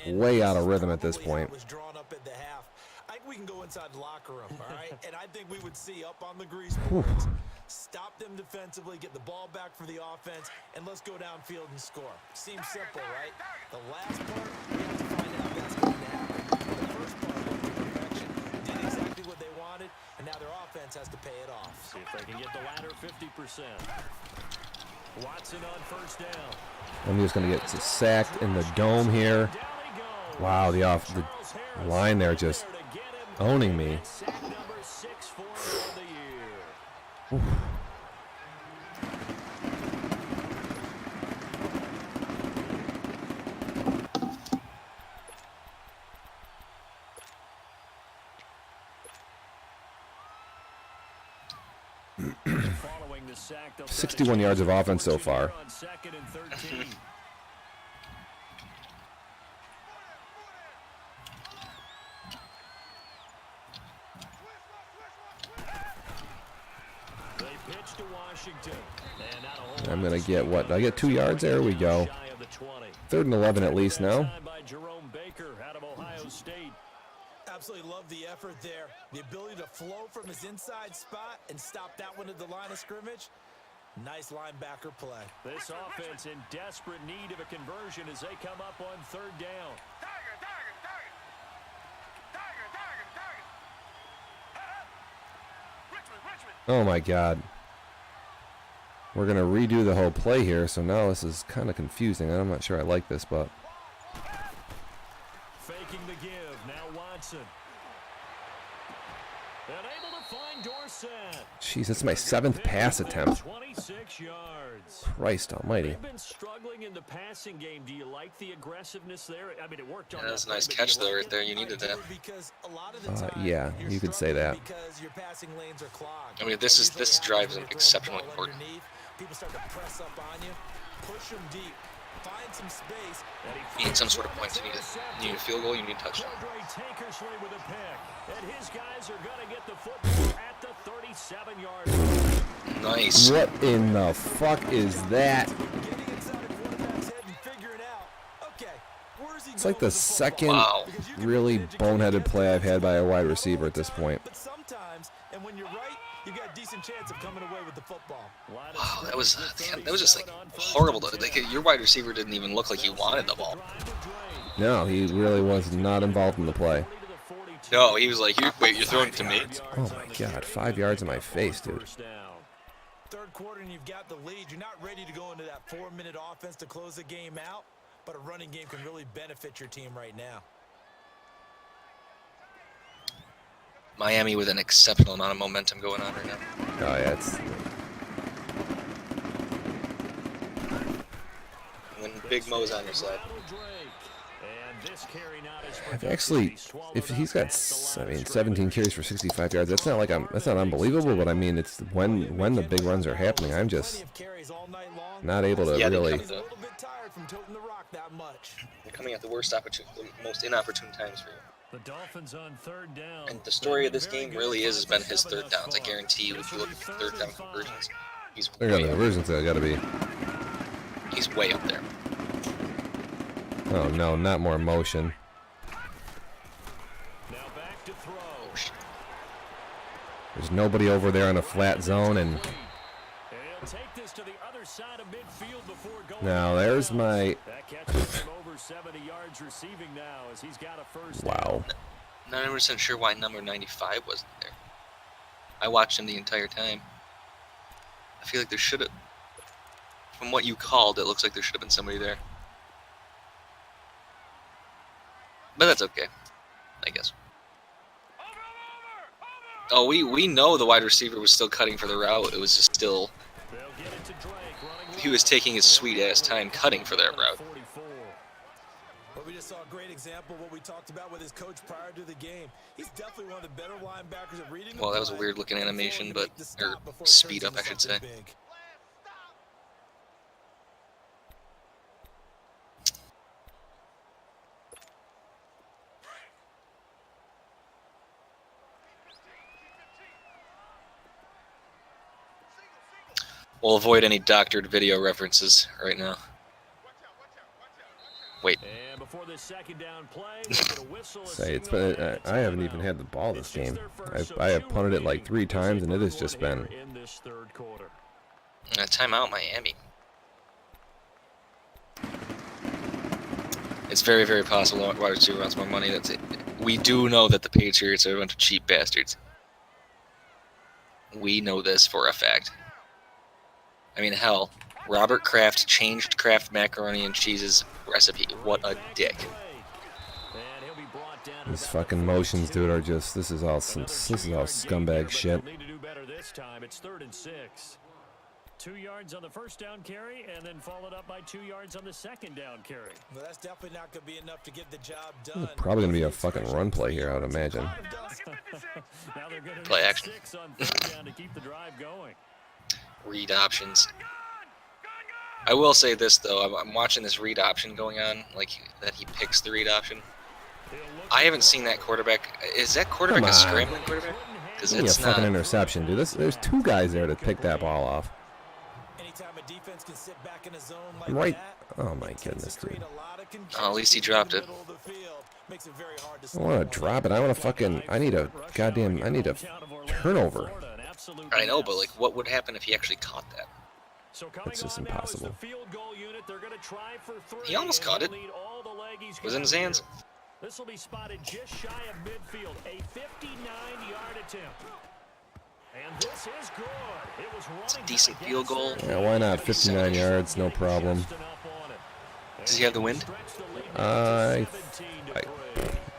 way out of rhythm at this point. I think we can go inside the locker room, all right? And I think we would see up on the grease boards, stop them defensively, get the ball back for the offense, and let's go downfield and score. Seems simple, right? The last part, we have to find out if that's going to happen. The first part went to perfection, did exactly what they wanted, and now their offense has to pay it off. See if they can get the latter 50%. Watson on first down. I'm just going to get sacked in the dome here. Wow, the line there just owning me. Oof. Following the sack, 61 yards of offense so far. on 2nd and 13. They pitch to Washington. And not a whole I'm lot going to to get what? I get 2 yards? There we go. shy of the 20. 3rd and 11 at least now. Time by Jerome Baker out of Ohio State. Absolutely love the effort there. The ability to flow from his inside spot and stop that one at the line of scrimmage. Nice linebacker play. This offense in desperate need of a conversion as they come up on 3rd down. Tiger, tiger, tiger. Tiger, tiger, tiger. Richmond, Richmond. Oh my God. We're going to redo the whole play here, so now this is kind of confusing. I'm not sure I like this, but... Faking the give. Now Watson. And able to find Dorsett. Jeez, that's my 7th pass attempt. 26 yards. Christ almighty. They've been struggling in the passing game. Do you like the aggressiveness there? I mean, it worked on Yeah, that's a that nice play, but do catch you though, like right it? there. You needed that. Because a lot of the time, Yeah, you're you could say that. struggling because your passing lanes are clogged. I mean, this That usually drive is happens when you're throwing the exceptionally ball important. underneath. People start to press up on you, push them deep, find some space. You need some sort of points. You need a field goal. You need a touchdown. Cordray Tankersley with a pick. And his guys are going to get the football at the 37-yard line. Nice. What in the fuck is that? Getting inside a quarterback's head and figuring out, okay, where's he It's like going the with football? second Wow. Because you can really manage to get boneheaded against play the I've had by a wide all receiver the at this time, point. But sometimes, and when you're right, you got a decent chance of coming away with the football. Wow, that was just like horrible. Like, your wide receiver didn't even look like he wanted the ball. No, he really was not involved in the play. No, he was like, "Wait, you're throwing it to me?" Oh my God, 5 yards in my face, dude. Third quarter and you've got the lead. You're not ready to go into that 4-minute offense to close the game out, but a running game can really benefit your team right now. Miami with an exceptional amount of momentum going on right now. Oh yeah, it's And then Big Mo's on your side. I've actually, if he's got, 17 carries for 65 yards, that's not unbelievable. But I mean, it's when the big runs are happening, I'm just not able to Yeah, they really. come A little bit tired from toting the rock that much. They're coming at the most inopportune times for you. The Dolphins on 3rd down. And the story of this game really has been his third downs. I guarantee you, if you look at the third down conversions, he's They're gonna way be up. conversions. Got to be. He's way up there. Oh no, not more motion. Now back to throw. Oh, shit. There's nobody over there in a flat zone, and And he'll take this to the other side of midfield before going now out of there's bounds. my. That catches him over 70 yards receiving now as he's got a first down. Wow. Not 100% sure why number 95 wasn't there. I watched him the entire time. I feel like there should have. From what you called, it looks like there should have been somebody there. But that's okay, I guess. Over, over, Oh, we know the wide receiver was still cutting for the route. It was just still he was taking his sweet ass time cutting for that route. Well, we just saw a great example of what we talked about with his coach prior to the game. He's definitely one of the better linebackers at reading. Well, that was a weird looking animation, but or speed up, I should say. We'll avoid any doctored video references right now. Wait. Say it's been. I haven't even had the ball this game. I have punted it like 3 times, and it has just been. Timeout, Miami. It's very, very possible wide receiver wants more money. That's it. We do know that the Patriots are a bunch of cheap bastards. We know this for a fact. I mean, hell, Robert Kraft changed Kraft macaroni and cheese's recipe. What a dick. These fucking motions, dude, are just. This is all scumbag shit. It's 3rd and 6. 2 yards on the first down carry, and then followed up by 2 yards on the second down carry. Well, that's definitely not going to be enough to get the job done. Probably going to be a fucking run play here, I would imagine. Now they're going to Play action. 6 on 3rd down to keep the drive going. Read options. I will say this, though. I'm watching this read option going on, like that he picks the read option. I haven't seen that quarterback. Is that quarterback a scrambling quarterback? Because It's a fucking interception, dude. There's 2 guys there to pick that ball off. Right. Oh my goodness, dude. Oh, at least he dropped it. I want to drop it. I want to fucking. I need a turnover. I know, but like, what would happen if he actually caught that? It's just impossible. He almost caught it. It was in his hands. This will be spotted just shy of midfield. A 59-yard attempt. And this is good. It was It's a decent field goal. Yeah, why not? 59 yards, no problem. Does he have the wind?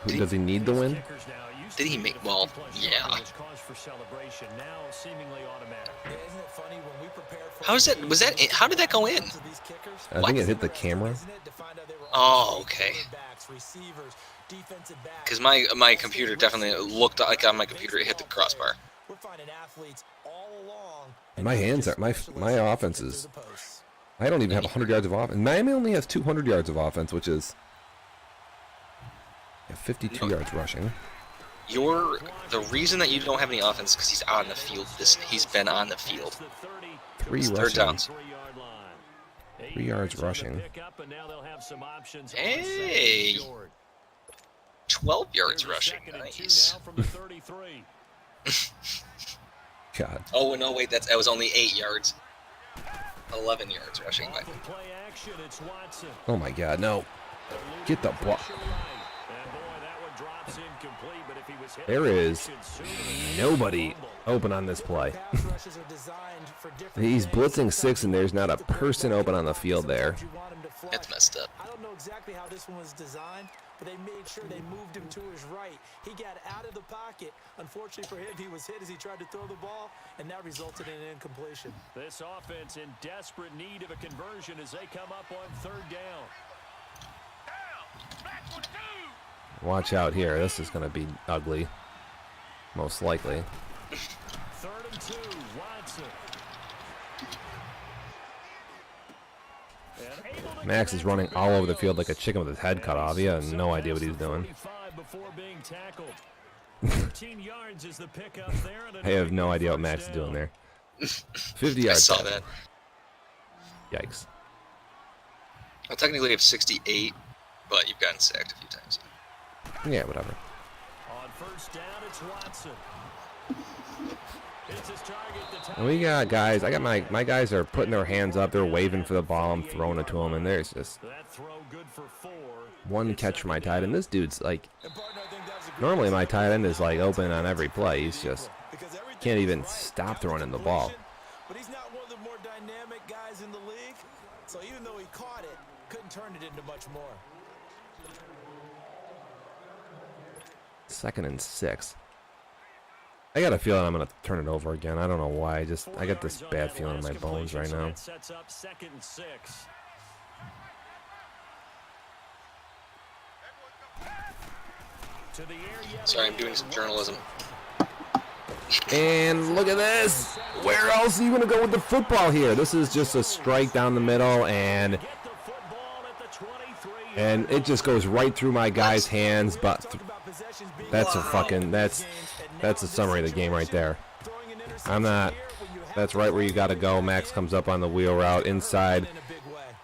Does he need the win? Did he make? Well, yeah. How is that? Was that? How did that go in? I think it hit the camera. Oh, okay. Because my computer definitely looked like on my computer it hit the crossbar. My hands are my offense is. I don't even have 100 yards of offense. Miami only has 200 yards of offense, which is 52 yards rushing. The reason that you don't have any offense is because he's on the field. He's been on the field. 3 It's rushing. 3rd downs. 3 yards rushing. Hey, 12 yards rushing. Nice. God. Oh no, wait, that was only 8 yards. 11 yards rushing. Oh my God, no. Get the ball. There is nobody open on this play. He's blitzing 6 and there's not a person open on the field there. That's messed up. I don't know exactly how this one was designed, but they made sure they moved him to his right. He got out of the pocket. Unfortunately for him, he was hit as he tried to throw the ball, and that resulted in an incompletion. This offense in desperate need of a conversion as they come up on 3rd down. Watch out here. This is going to be ugly. Most likely. 3rd and 2, Watson. Max is running all over the field like a chicken with his head cut off. He has no idea what he's doing. I have no idea what Max is doing there. 50 yards. I saw that. Yikes. Well, technically you have 68, but you've gotten sacked a few times. Yeah, whatever. On 1st down, it's Watson. We got guys. I got my guys are putting their hands up. They're waving for the ball. I'm throwing it to them, and there's just one catch for my tight end. This dude's like, normally my tight end is like open on every play. He's just can't even stop throwing in the ball. But he's not one of the more dynamic guys in the league. So even though he caught it, couldn't turn it into much more. 2nd and 6. I got a feeling I'm gonna turn it over again. I don't know why. I got this bad feeling in my bones right now. Sets up 2nd and 6. To the air yet Sorry, I'm doing some journalism. And look at this. Where else are you gonna go with the football here? This is just a strike down the middle, and get the football at the 23. it just goes right through my guy's hands. But that's a fucking that's a summary of the game right there. I'm not. That's right where you got to go. Max comes up on the wheel route inside.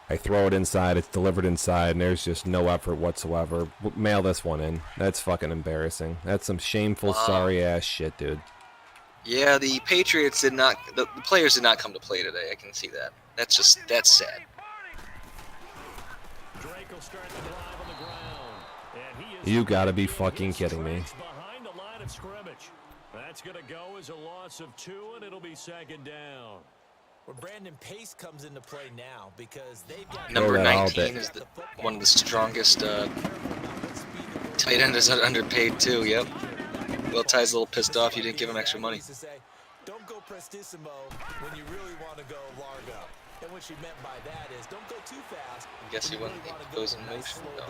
I throw it inside. It's delivered inside, and there's just no effort whatsoever. Mail this one in. That's fucking embarrassing. That's some shameful, sorry ass shit, dude. Yeah, the Patriots did not. The players did not come to play today. I can see that. That's sad. Drake will start the drive on the ground. And he is You gotta be fucking kidding me. behind the line of scrimmage. That's going to go as a loss of 2, and it'll be 2nd down. Where Brandon Pace comes into play now because they've got Number that all 19 day. is one of the strongest tight end is underpaid too. Yep. Will Ty's a little pissed off. You didn't give him extra money. Don't go prestissimo when you really want to go largo. And what she meant by that is don't go too fast. I guess he went goes in motion. No,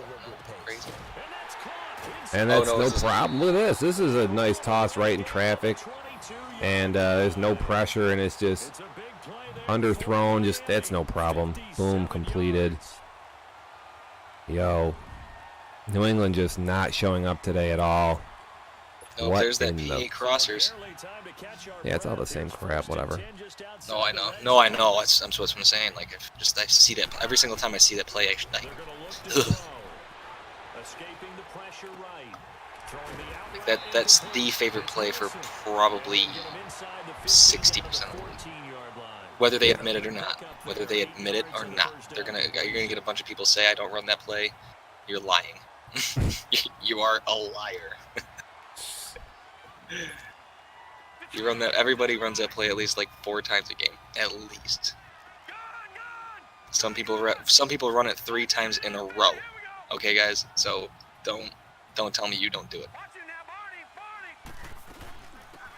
crazy. And that's caught. And that's no, no it's just- problem. Look at this. This is a nice toss right in traffic, 22 and there's no pressure, and it's just It's a big play there. underthrown. Just that's no problem. Boom, completed. Yo, New England just not showing up today at all. No, What there's that in the- PA crossers. Barely time to catch our Yeah, it's all the breath. same It's crap, 1st and whatever. 10 just outside No, I the know. red No, I zone. know. That's what I'm saying. Like, I see that every single time I see that play, They're gonna look to Ugh. throw. Escaping the pressure right. Throwing the out Like route. that's the favorite play for probably Get him inside the 15 60% to of the the league. 14-yard line. Whether they admit it or not, whether they admit it or not, you're gonna get a bunch of people say I don't run that play. You're lying. You are a liar. You run that. Everybody runs that play at least like 4 times a game, at least. Some people run it 3 times in a row. Okay, guys. So don't tell me you don't do it.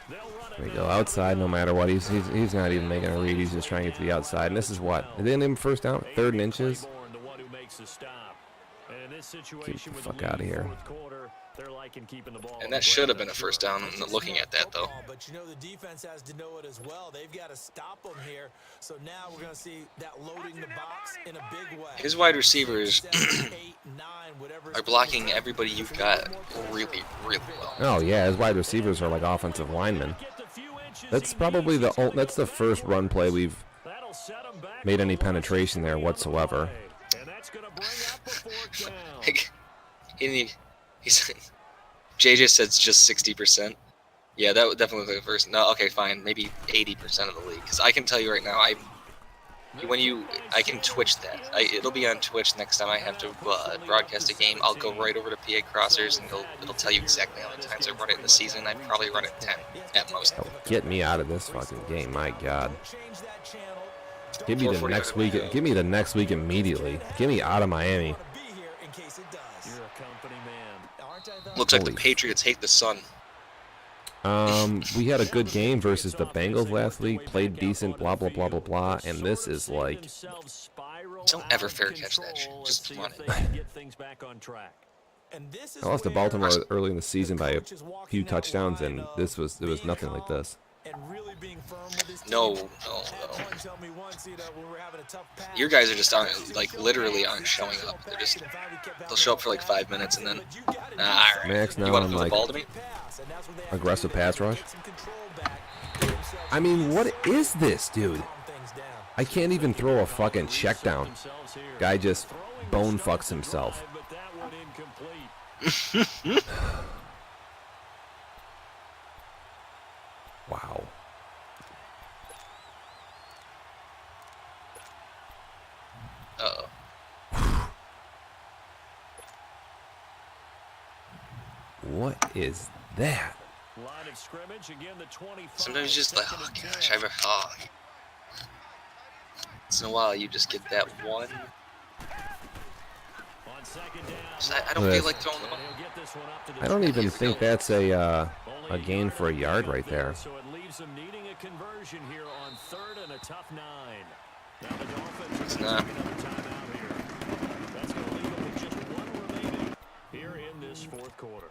They'll run it There we go. now. Outside, no matter what. He's not even making a read. He's just trying to get to the outside. And this is what? Did they end him first down? 3rd and inches? Claiborne, the one who makes the stop. And in this Get situation the with fuck lead outta here. 4th quarter, they're liking keeping the ball And on that the should have ground. been a first down. Looking at that though. But you know the defense has to know it as well. They've got to stop them here. So now we're going to see that loading the box in a big way. His wide receivers 7, 8, 9, whatever it's are blocking gonna take. everybody you've got really, really well. Oh yeah, his wide receivers are like offensive linemen. Get the few inches That's he probably needs to that's the first run play we've That'll set him back made to any the left penetration there on the whatsoever. play. And that's gonna bring up a 4th down. He said, JJ said it's just 60%. Yeah, that would definitely be the first. No, okay, fine, maybe 80% of the league. Because I can tell you right now, I can Twitch that. It'll be on Twitch next time I have to broadcast a game. I'll go right over to PA Crossers and it'll tell you exactly how many times I run it in the season. I'd probably run it 10 at most. Oh, get me out of this fucking game, my God. Change that channel. Give me the 4:45. next week. Give me the next week immediately. Get me out of Miami. Want to be here in case it does. You're a company man. Aren't I, though? Looks like the Holy- Patriots hate the sun. We had a good game versus the Bengals last week. Played decent, blah blah blah blah blah. And this is like, Don't ever fair catch that shit. Just run it. And this is I lost to where Baltimore early in the the season by a coach is walking few that touchdowns, line and of it was being nothing like calm this. and really being firm with his team. No. Had one tell me once, you know, when we're having a tough pass, Your guys are just aren't like literally aren't showing up. They're just they'll show up for like 5 minutes and then all right. Max, You now want to I'm throw the like ball to me? aggressive pass rush. I mean, what is this, dude? I can't even throw a fucking check down. Guy just bone fucks himself. Wow. Uh-oh. What is that? Line of scrimmage again, the 25. Sometimes you just like, oh second and gosh, 10. once in a while you just get that one. On second down, I don't feel like throwing the ball. he'll get this one up to the I don't even think that's a a gain for a yard right there. So it leaves them needing a conversion here on 3rd and a tough 9. Now the Dolphins It's are going to not. take another timeout here. That's going to leave them with just 1 remaining here in this 4th quarter.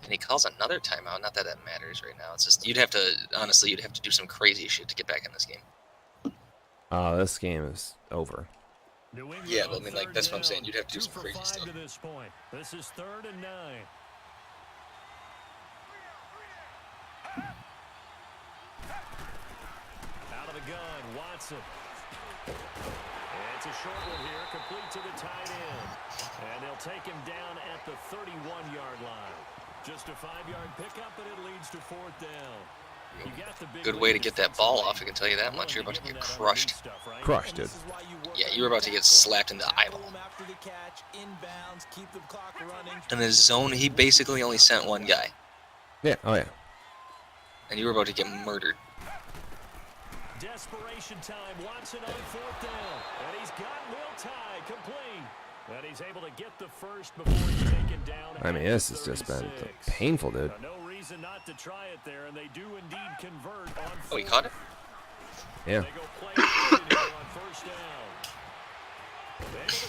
And he calls another timeout. Not that matters right now. It's just you'd have to do some crazy shit to get back in this game. This game is over. New England Yeah, but I on mean, like, 3rd that's what I'm down. saying. You'd have to do 2 some for crazy 5 stuff. to this point. This is 3rd and 9. Out of the gun, Watson. It's a short one here, complete to the tight end. And they'll take him down at the 31-yard line. Just a 5-yard pickup, and it leads to 4th down. You got the big Good way to lead get that ball defensively. off, I can tell you that much. You're about to get crushed. Crushed, dude. Yeah, you were about to get slapped in the eyeball. In the zone, he basically only sent one guy, Yeah. Oh yeah. and you were about to get murdered. Desperation time. Watson on 4th down. And he's got Will Tye complete. And he's able to get the first before he's taken down. I mean, this has just been 36. painful, dude. No reason not to try it there, and they do indeed convert on Oh, he 4th. caught it? Yeah. They go play action here on 1st down. But he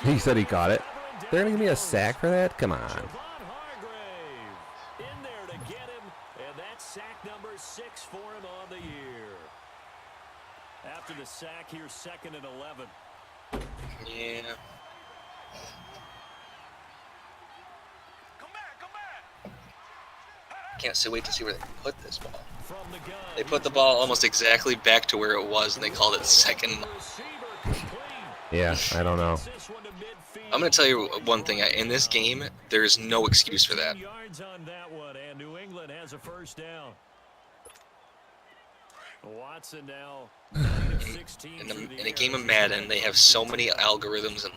can't He said he caught it. get They're gonna give me a sack for that? Come on. Javon Hargrave in there to get him, and that's sack number 6 for him on the year. After the sack, here's 2nd and 11. Yeah. Come back. Can't wait to see where they put this ball. From the gun, They put the ball almost exactly back to where it was, and they called it second. receiver complete. Yeah. I don't know. This one to midfield. I'm going to tell you one thing. In this game, there's no excuse for that. 15 yards on that one, and New England has a 1st down. Watson now 9 of 16 In a game of Madden, they have so many algorithms and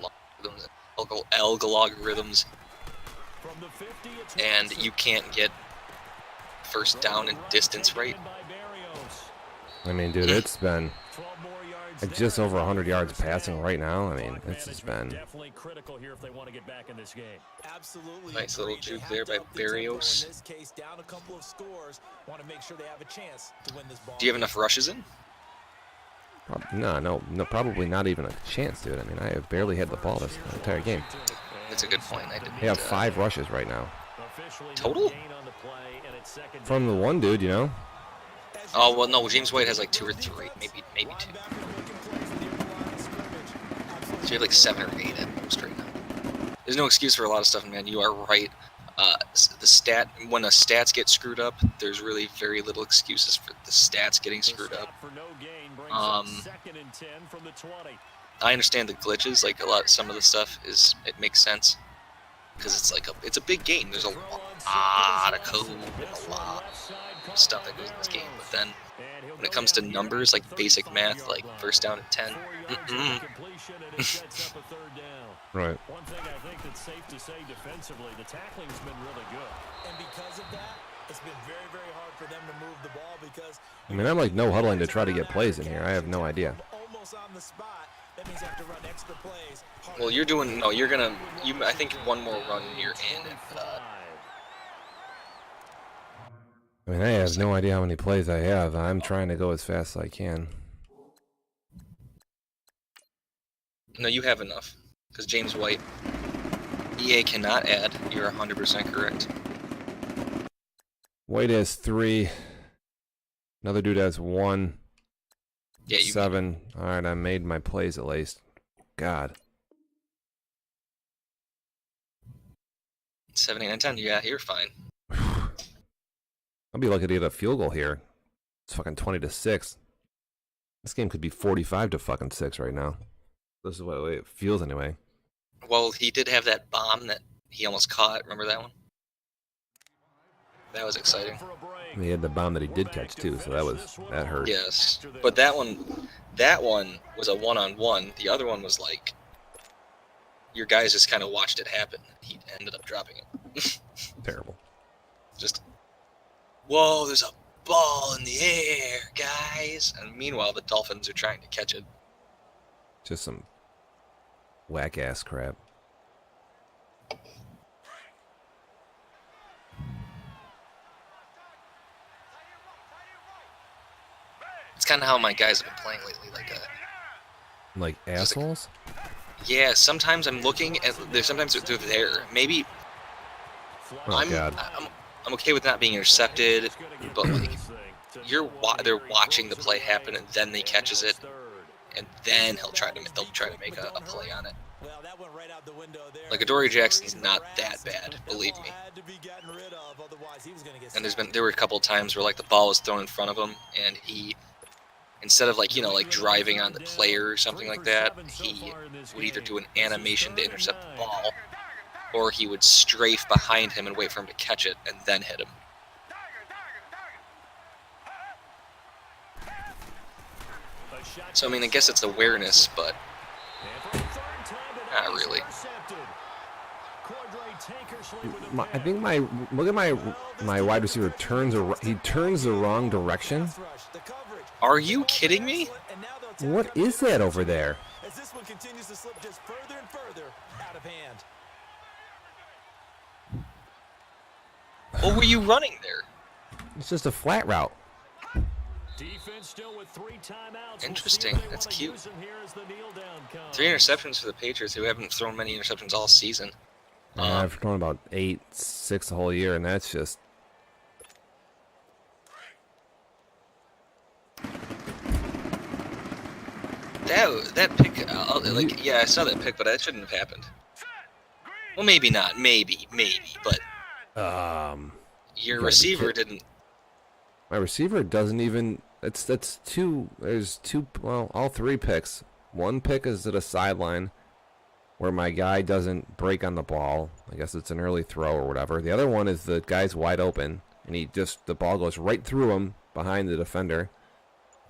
logarithms, From the 50, it's and Watson. you can't get first down and distance right. Taken in by Barrios. I mean, dude, it's been 12 more yards like just there. over 100 yards passing Down. right now. I mean, Clock this has management been. definitely critical here if they want to get back in this game. Absolutely. Nice little agreed. They juke have there to by up the tempo Barrios. In this case, down a couple of scores, want to make sure they have a chance to win this ball. Do you have enough rushes in? No, probably not even a chance, dude. I mean, I have barely had the ball this entire game. That's a good point. I didn't. They have 5 rushes right now. Officially no Total? gain on the play, and it's 2nd From the down. one dude, you know? Oh well, no. James White has like 2 or 3, maybe 2. Linebackers making plays near the line of scrimmage. Absolutely. So you have like 7 or 8 at most right now. There's no excuse for a lot of stuff, man. You are right. When the stats get screwed up, there's really very little excuses for the stats getting The screwed up. stop for no gain brings up Um, 2nd and 10 from the 20. I understand the glitches, like some of the stuff it makes sense because it's a big game. There's a lot of code and a lot of stuff that goes in this game. But then when it comes to numbers, like basic math, like first down and 10, 4 yards on completion, and it sets up a 3rd down. Right. One thing I think that's safe to say defensively, the tackling's been really good. And because of that, it's been very, very hard for them to move the ball because I mean, I'm like no huddling to try to get plays in here. I have no idea. almost on the spot. That means you have to run extra plays. well, you're doing no. You're gonna. I think one more run and you're in. I mean, I have no idea how many plays I have. I'm trying to go as fast as I can. No, you have enough because James White. EA cannot add. You're 100% correct. White has 3. Another dude has 1. Yeah, you. 7. All right, I made my plays at least. God. 7, 8, 9, 10. Yeah, you're fine. I'll be lucky to get a field goal here. It's fucking 20-6. This game could be 45-6 right now. This is what the way it feels anyway. Well, he did have that bomb that he almost caught. Remember that one? That was exciting. And he had the bomb that he did catch too, so that hurt. Yes, but that one was a one-on-one. The other one was like your guys just kind of watched it happen. He ended up dropping it. Terrible. Just, whoa, there's a ball in the air, guys. And meanwhile, the Dolphins are trying to catch it. Just some whack ass crap. It's kind of how my guys have been playing lately. Like Just like- assholes? Yeah, sometimes I'm looking at. Sometimes they're there. Maybe Oh, God. I'm okay with not being intercepted, but like they're watching the play happen and then they catches it, and then they'll try to make a play on it. Well, that went right out the window there. Like Adoree Jackson's not that bad, believe me. And there were a couple of times where like the ball was thrown in front of him, and he, instead of like driving on the player or something like that, he would either do an animation to intercept the ball, or he would strafe behind him and wait for him to catch it and then hit him. So I mean, I guess it's awareness, but not really. I think look at my wide receiver turns the wrong direction. Are you kidding me? What is that over there? As this one continues to slip just further and further out of hand. What were you running there? It's just a flat route. Defense still with 3 timeouts. Interesting. That's cute. 3 interceptions for the Patriots, who haven't thrown many interceptions all season. I've thrown about 6 the whole year, and that's just. That pick, I saw that pick, but that shouldn't have happened. Well, maybe not. Maybe, but your receiver didn't. My receiver doesn't even. That's two. There's two. Well, all 3 picks. One pick is at a sideline where my guy doesn't break on the ball. I guess it's an early throw or whatever. The other one is the guy's wide open, and the ball goes right through him behind the defender.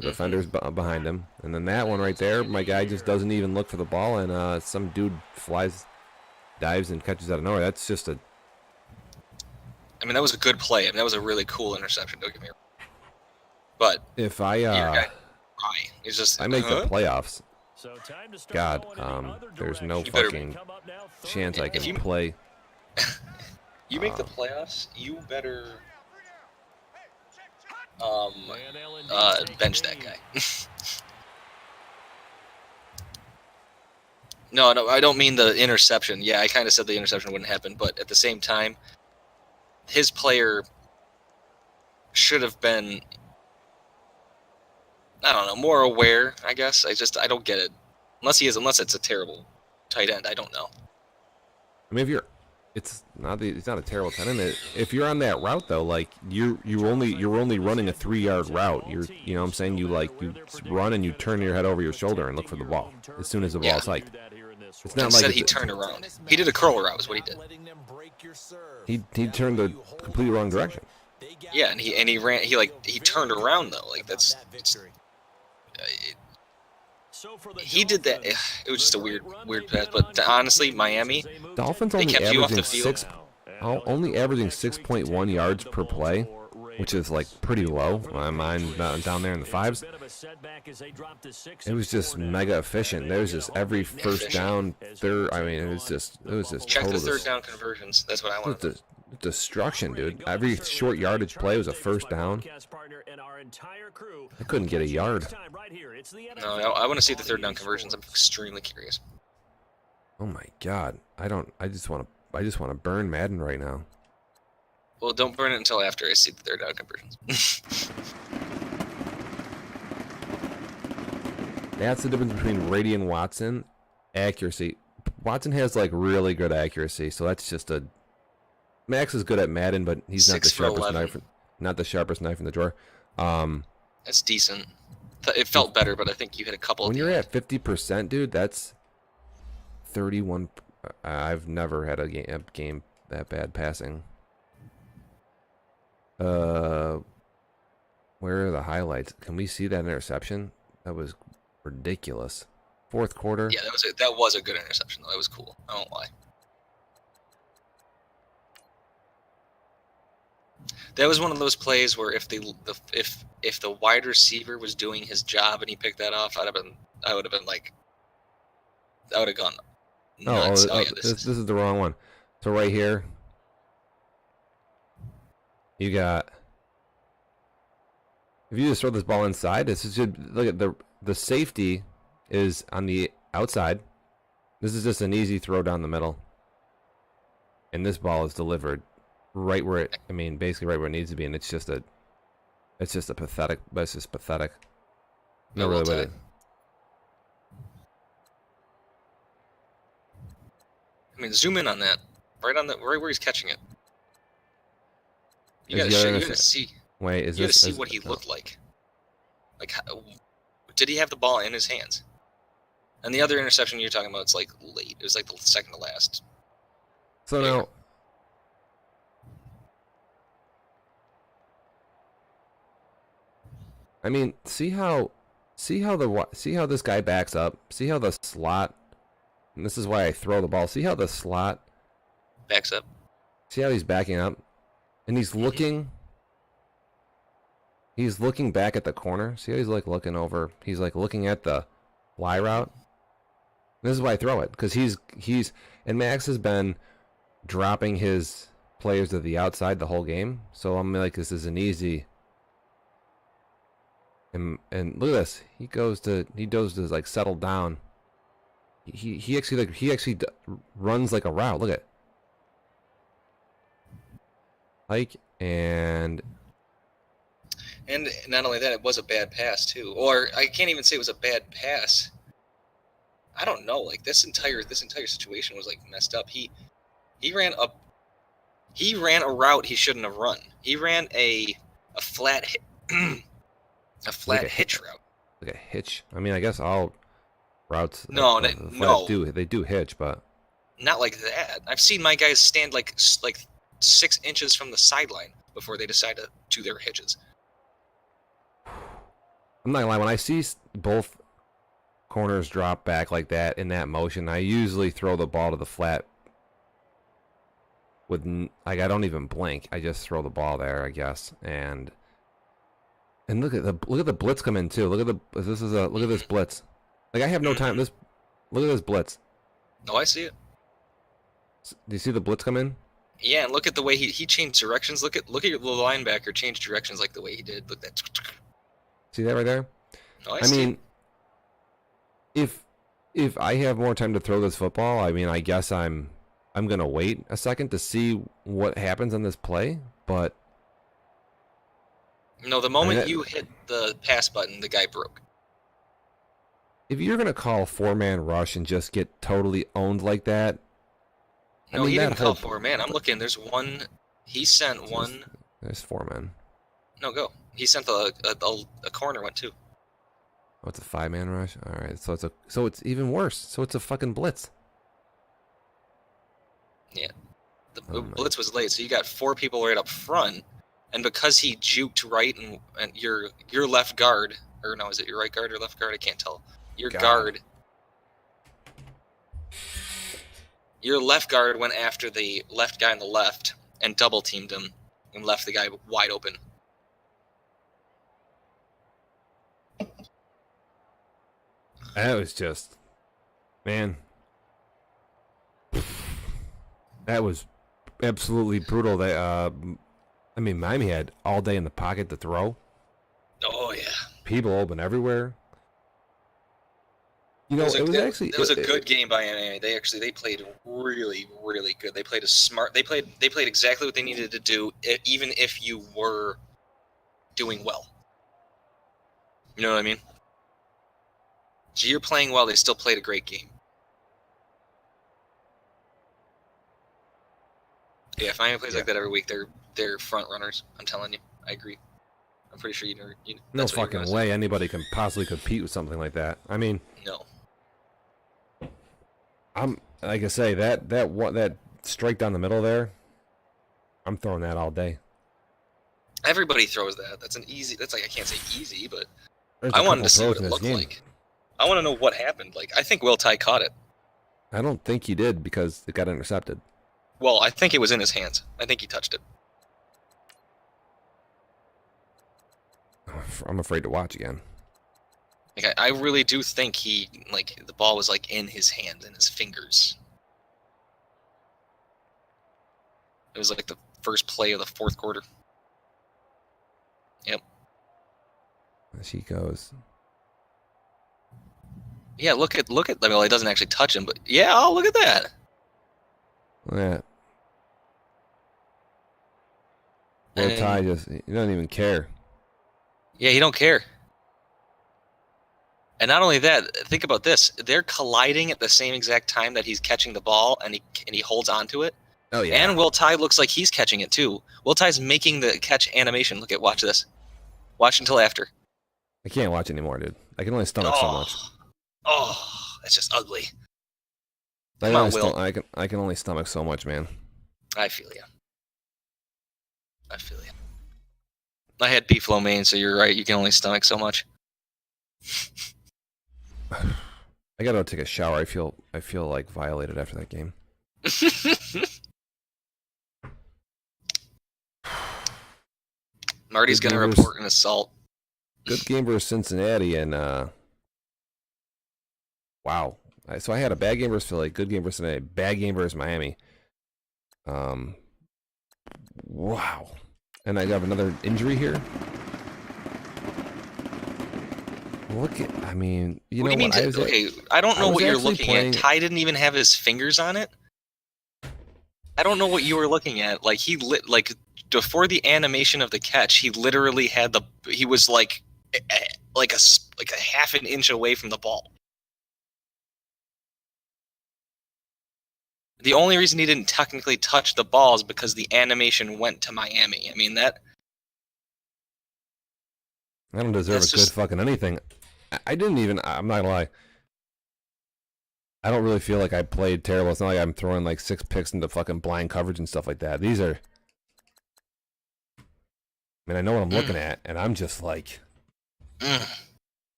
The defender's behind him. And then that one right there, my guy just doesn't even look for the ball, and some dude dives and catches out of nowhere. That's just a. I mean, that was a good play. I mean, that was a really cool interception. Don't get me wrong. But if I make the playoffs, God, there's no fucking chance I can play. You make the playoffs, you better bench that guy. No, I don't mean the interception. Yeah, I kind of said the interception wouldn't happen, but at the same time, his player should have been, I don't know, more aware, I guess. I don't get it. Unless it's a terrible tight end. I don't know. I mean, it's not a terrible tight end. If you're on that route though, like you're only running a 3-yard route. You know what I'm saying? You run and you turn your head over your shoulder and look for the ball as soon as the ball's hiked. It's not Instead, like he turned around. He did a curl route, is what he did. He turned the completely wrong direction. Yeah, and he ran. He turned around though. Like that's. He did that. It was just a weird pass. But honestly, Miami, Dolphins they kept you off the field. only averaging 6.1 yards per play, which is like pretty low. Mine down there in the 5s. It was just mega efficient. There was just every first down, third. I mean, it was just Check total the third down conversions. That's what I want. Destruction, dude. Every short yardage play was a first down. I couldn't get a yard. No, I want to see the third down conversions. I'm extremely curious. Oh my god. I just want to burn Madden right now. Well, don't burn it until after I see the third down conversions. That's the difference between Brady and Watson. Accuracy. Watson has like really good accuracy, so that's just a. Max is good at Madden, but he's not the sharpest knife. Not the sharpest knife in the drawer. That's decent. It felt better, but I think you hit a couple. When you're at 50%, dude, that's 31. I've never had a game that bad passing. Where are the highlights? Can we see that interception? That was ridiculous. Fourth quarter. Yeah, that was a good interception though. That was cool. I won't lie. That was one of those plays where if the wide receiver was doing his job and he picked that off, I would have gone nuts. This is the wrong one. So right here, you got. If you just throw this ball inside, this is just look at the safety is on the outside. This is just an easy throw down the middle, and this ball is delivered right where it. I mean, basically right where it needs to be, and it's just a pathetic. But it's just pathetic. No really with it. I mean, zoom in on that, right where he's catching it. You Is gotta, the other you gotta see. Wait, is You gotta this? see what he looked like. Like, did he have the ball in his hands? And the other interception you're talking about, it's like late. It was like the second to last. So now, I mean, see how this guy backs up. See how the slot. And this is why I throw the ball. See how the slot backs up. See how he's backing up, and he's looking. He's looking back at the corner. See how he's like looking over. He's like looking at the Y route. This is why I throw it, because he's and Max has been dropping his players to the outside the whole game. So I'm like, this is an easy. And look at this. He goes to like settle down. He actually runs like a route. Look at. Like and not only that, it was a bad pass too. Or I can't even say it was a bad pass. I don't know. Like this entire situation was like messed up. He ran a route he shouldn't have run. He ran a flat hitch route. Like a hitch. I mean, I guess all routes. No, they do hitch, but not like that. I've seen my guys stand like 6 inches from the sideline before they decide to do their hitches. I'm not gonna lie. When I see both corners drop back like that in that motion, I usually throw the ball to the flat. With like, I don't even blink. I just throw the ball there, I guess. And look at the blitz come in too. Look at this blitz. Like, I have no time. Look at this blitz. Oh, I see it. Do you see the blitz come in? Yeah, and look at the way he changed directions. Look at your little linebacker change directions like the way he did. Look at that. See that right there? Oh, I mean, if I have more time to throw this football, I mean, I guess I'm gonna wait a second to see what happens on this play. But no, the moment you hit the pass button, the guy broke. If you're gonna call 4-man rush and just get totally owned like that, no, he didn't call 4-man. I'm looking. There's one. He sent one. There's 4 men. No, go. He sent a corner one too. Oh, it's a 5-man rush. All right, so it's even worse. So it's a fucking blitz. Yeah, the blitz was late, so you got 4 people right up front, and because he juked right and your left guard, or no, is it your right guard or left guard? I can't tell. Your left guard went after the left guy on the left and double teamed him and left the guy wide open. That was just, man. That was absolutely brutal. They, I mean, Miami had all day in the pocket to throw. Oh yeah. People open everywhere. You know, it was a good game by Miami. They played really, really good. They played They played exactly what they needed to do, even if you were doing well. You know what I mean? So you're playing well. They still played a great game. Yeah, if Miami plays like that every week, they're front runners. I'm telling you, I agree. I'm pretty sure no fucking way anybody can possibly compete with something like that. I mean, no. I'm like I say that strike down the middle there. I'm throwing that all day. Everybody throws that. That's like, I can't say easy, but There's I wanted to see what it looked like. I want to know what happened. Like, I think Will Tye caught it. I don't think he did because it got intercepted. Well, I think it was in his hands. I think he touched it. I'm afraid to watch again. Like, I really do think the ball was like in his hand, in his fingers. It was like the first play of the fourth quarter. Yep. There she goes. Yeah, look at. I mean, well, it doesn't actually touch him, but yeah, oh, look at that. Look at that. Well, And- Ty just, he doesn't even care. Yeah, he don't care. And not only that, think about this: they're colliding at the same exact time that he's catching the ball, and he holds onto it. Oh, yeah. And Will Ty looks like he's catching it too. Will Ty's making the catch animation. Watch this. Watch until after. I can't watch anymore, dude. I can only stomach so much. Oh, that's just ugly. I Come on, Will. I can only stomach so much, man. I feel you. I had beef lo mein, so you're right. You can only stomach so much. I gotta take a shower. I feel like violated after that game. Marty's Good gonna game report an assault. Good game versus Cincinnati, and wow. So I had a bad game versus Philly, good game versus Cincinnati, bad game versus Miami. Wow. And I have another injury here. Look at, I mean, What do you mean? I don't know what you're looking at. Ty didn't even have his fingers on it. I don't know what you were looking at. Like before the animation of the catch, he literally had he was like a half an inch away from the ball. The only reason he didn't technically touch the ball is because the animation went to Miami. I mean that. I don't deserve a good fucking anything. I didn't even. I'm not gonna lie. I don't really feel like I played terrible. It's not like I'm throwing like 6 picks into fucking blind coverage and stuff like that. These are. I mean, I know what I'm looking at, and I'm just like.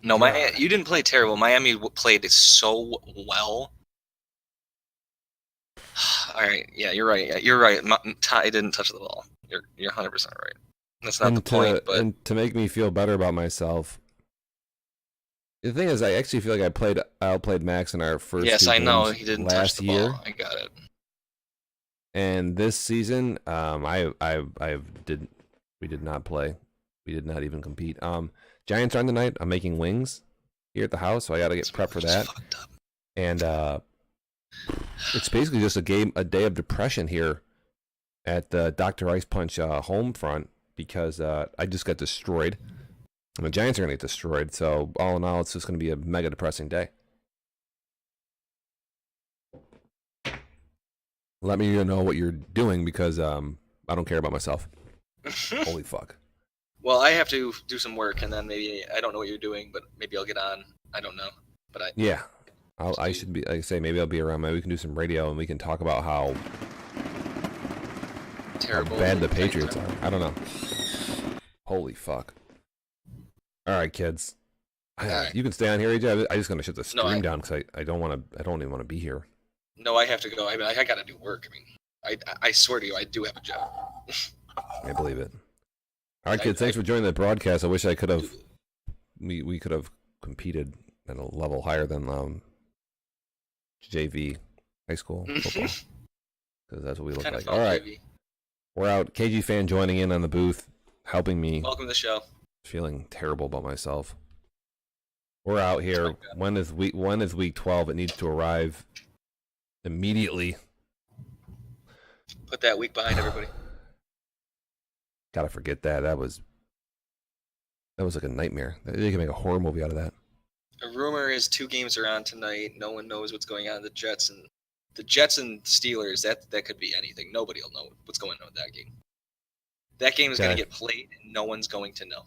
No, you didn't play terrible. Miami played so well. All right, yeah, you're right. You're right. Ty didn't touch the ball. You're 100% right. That's not the point. But and to make me feel better about myself, the thing is, I actually feel like I outplayed Max in our first. Yes, two I know games he didn't last touch the year. ball. I got it. And this season, we did not play. We did not even compete. Giants are on tonight. I'm making wings here at the house, so I got to get prepped for that. And it's basically just a day of depression here at the Dr. Ice Punch home front because I just got destroyed. And the Giants are going to get destroyed. So all in all, it's just going to be a mega depressing day. Let me know what you're doing because I don't care about myself. Holy fuck. Well, I have to do some work, and then maybe I don't know what you're doing, but maybe I'll get on. I don't know, but I should be. Like I say, maybe I'll be around. Maybe we can do some radio, and we can talk about how terrible bad the Patriots are. I don't know. Holy fuck. All right, kids. Right. You can stay on here, AJ. I just gonna shut the stream down because I don't even want to be here. No, I have to go. I mean, I got to do work. I mean, I swear to you, I do have a job. I believe it. All right, kids. Thanks for joining the broadcast. I wish I could have. We could have competed at a level higher than JV high school football because that's what we look like. All right, we're out. KG fan joining in on the booth, helping me. Welcome to the show. Feeling terrible about myself. We're out here. When is week 12? It needs to arrive immediately. Put that week behind everybody. Gotta forget that. That was like a nightmare. They can make a horror movie out of that. A rumor is 2 games are on tonight. No one knows what's going on. The Jets and Steelers. That could be anything. Nobody will know what's going on with that game. That game is going to get played, and no one's going to know.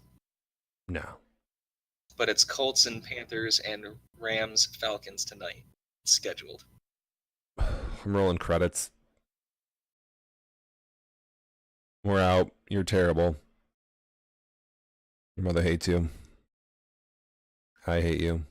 No. But it's Colts and Panthers and Rams Falcons tonight. It's scheduled. I'm rolling credits. We're out. You're terrible. Your mother hates you. I hate you.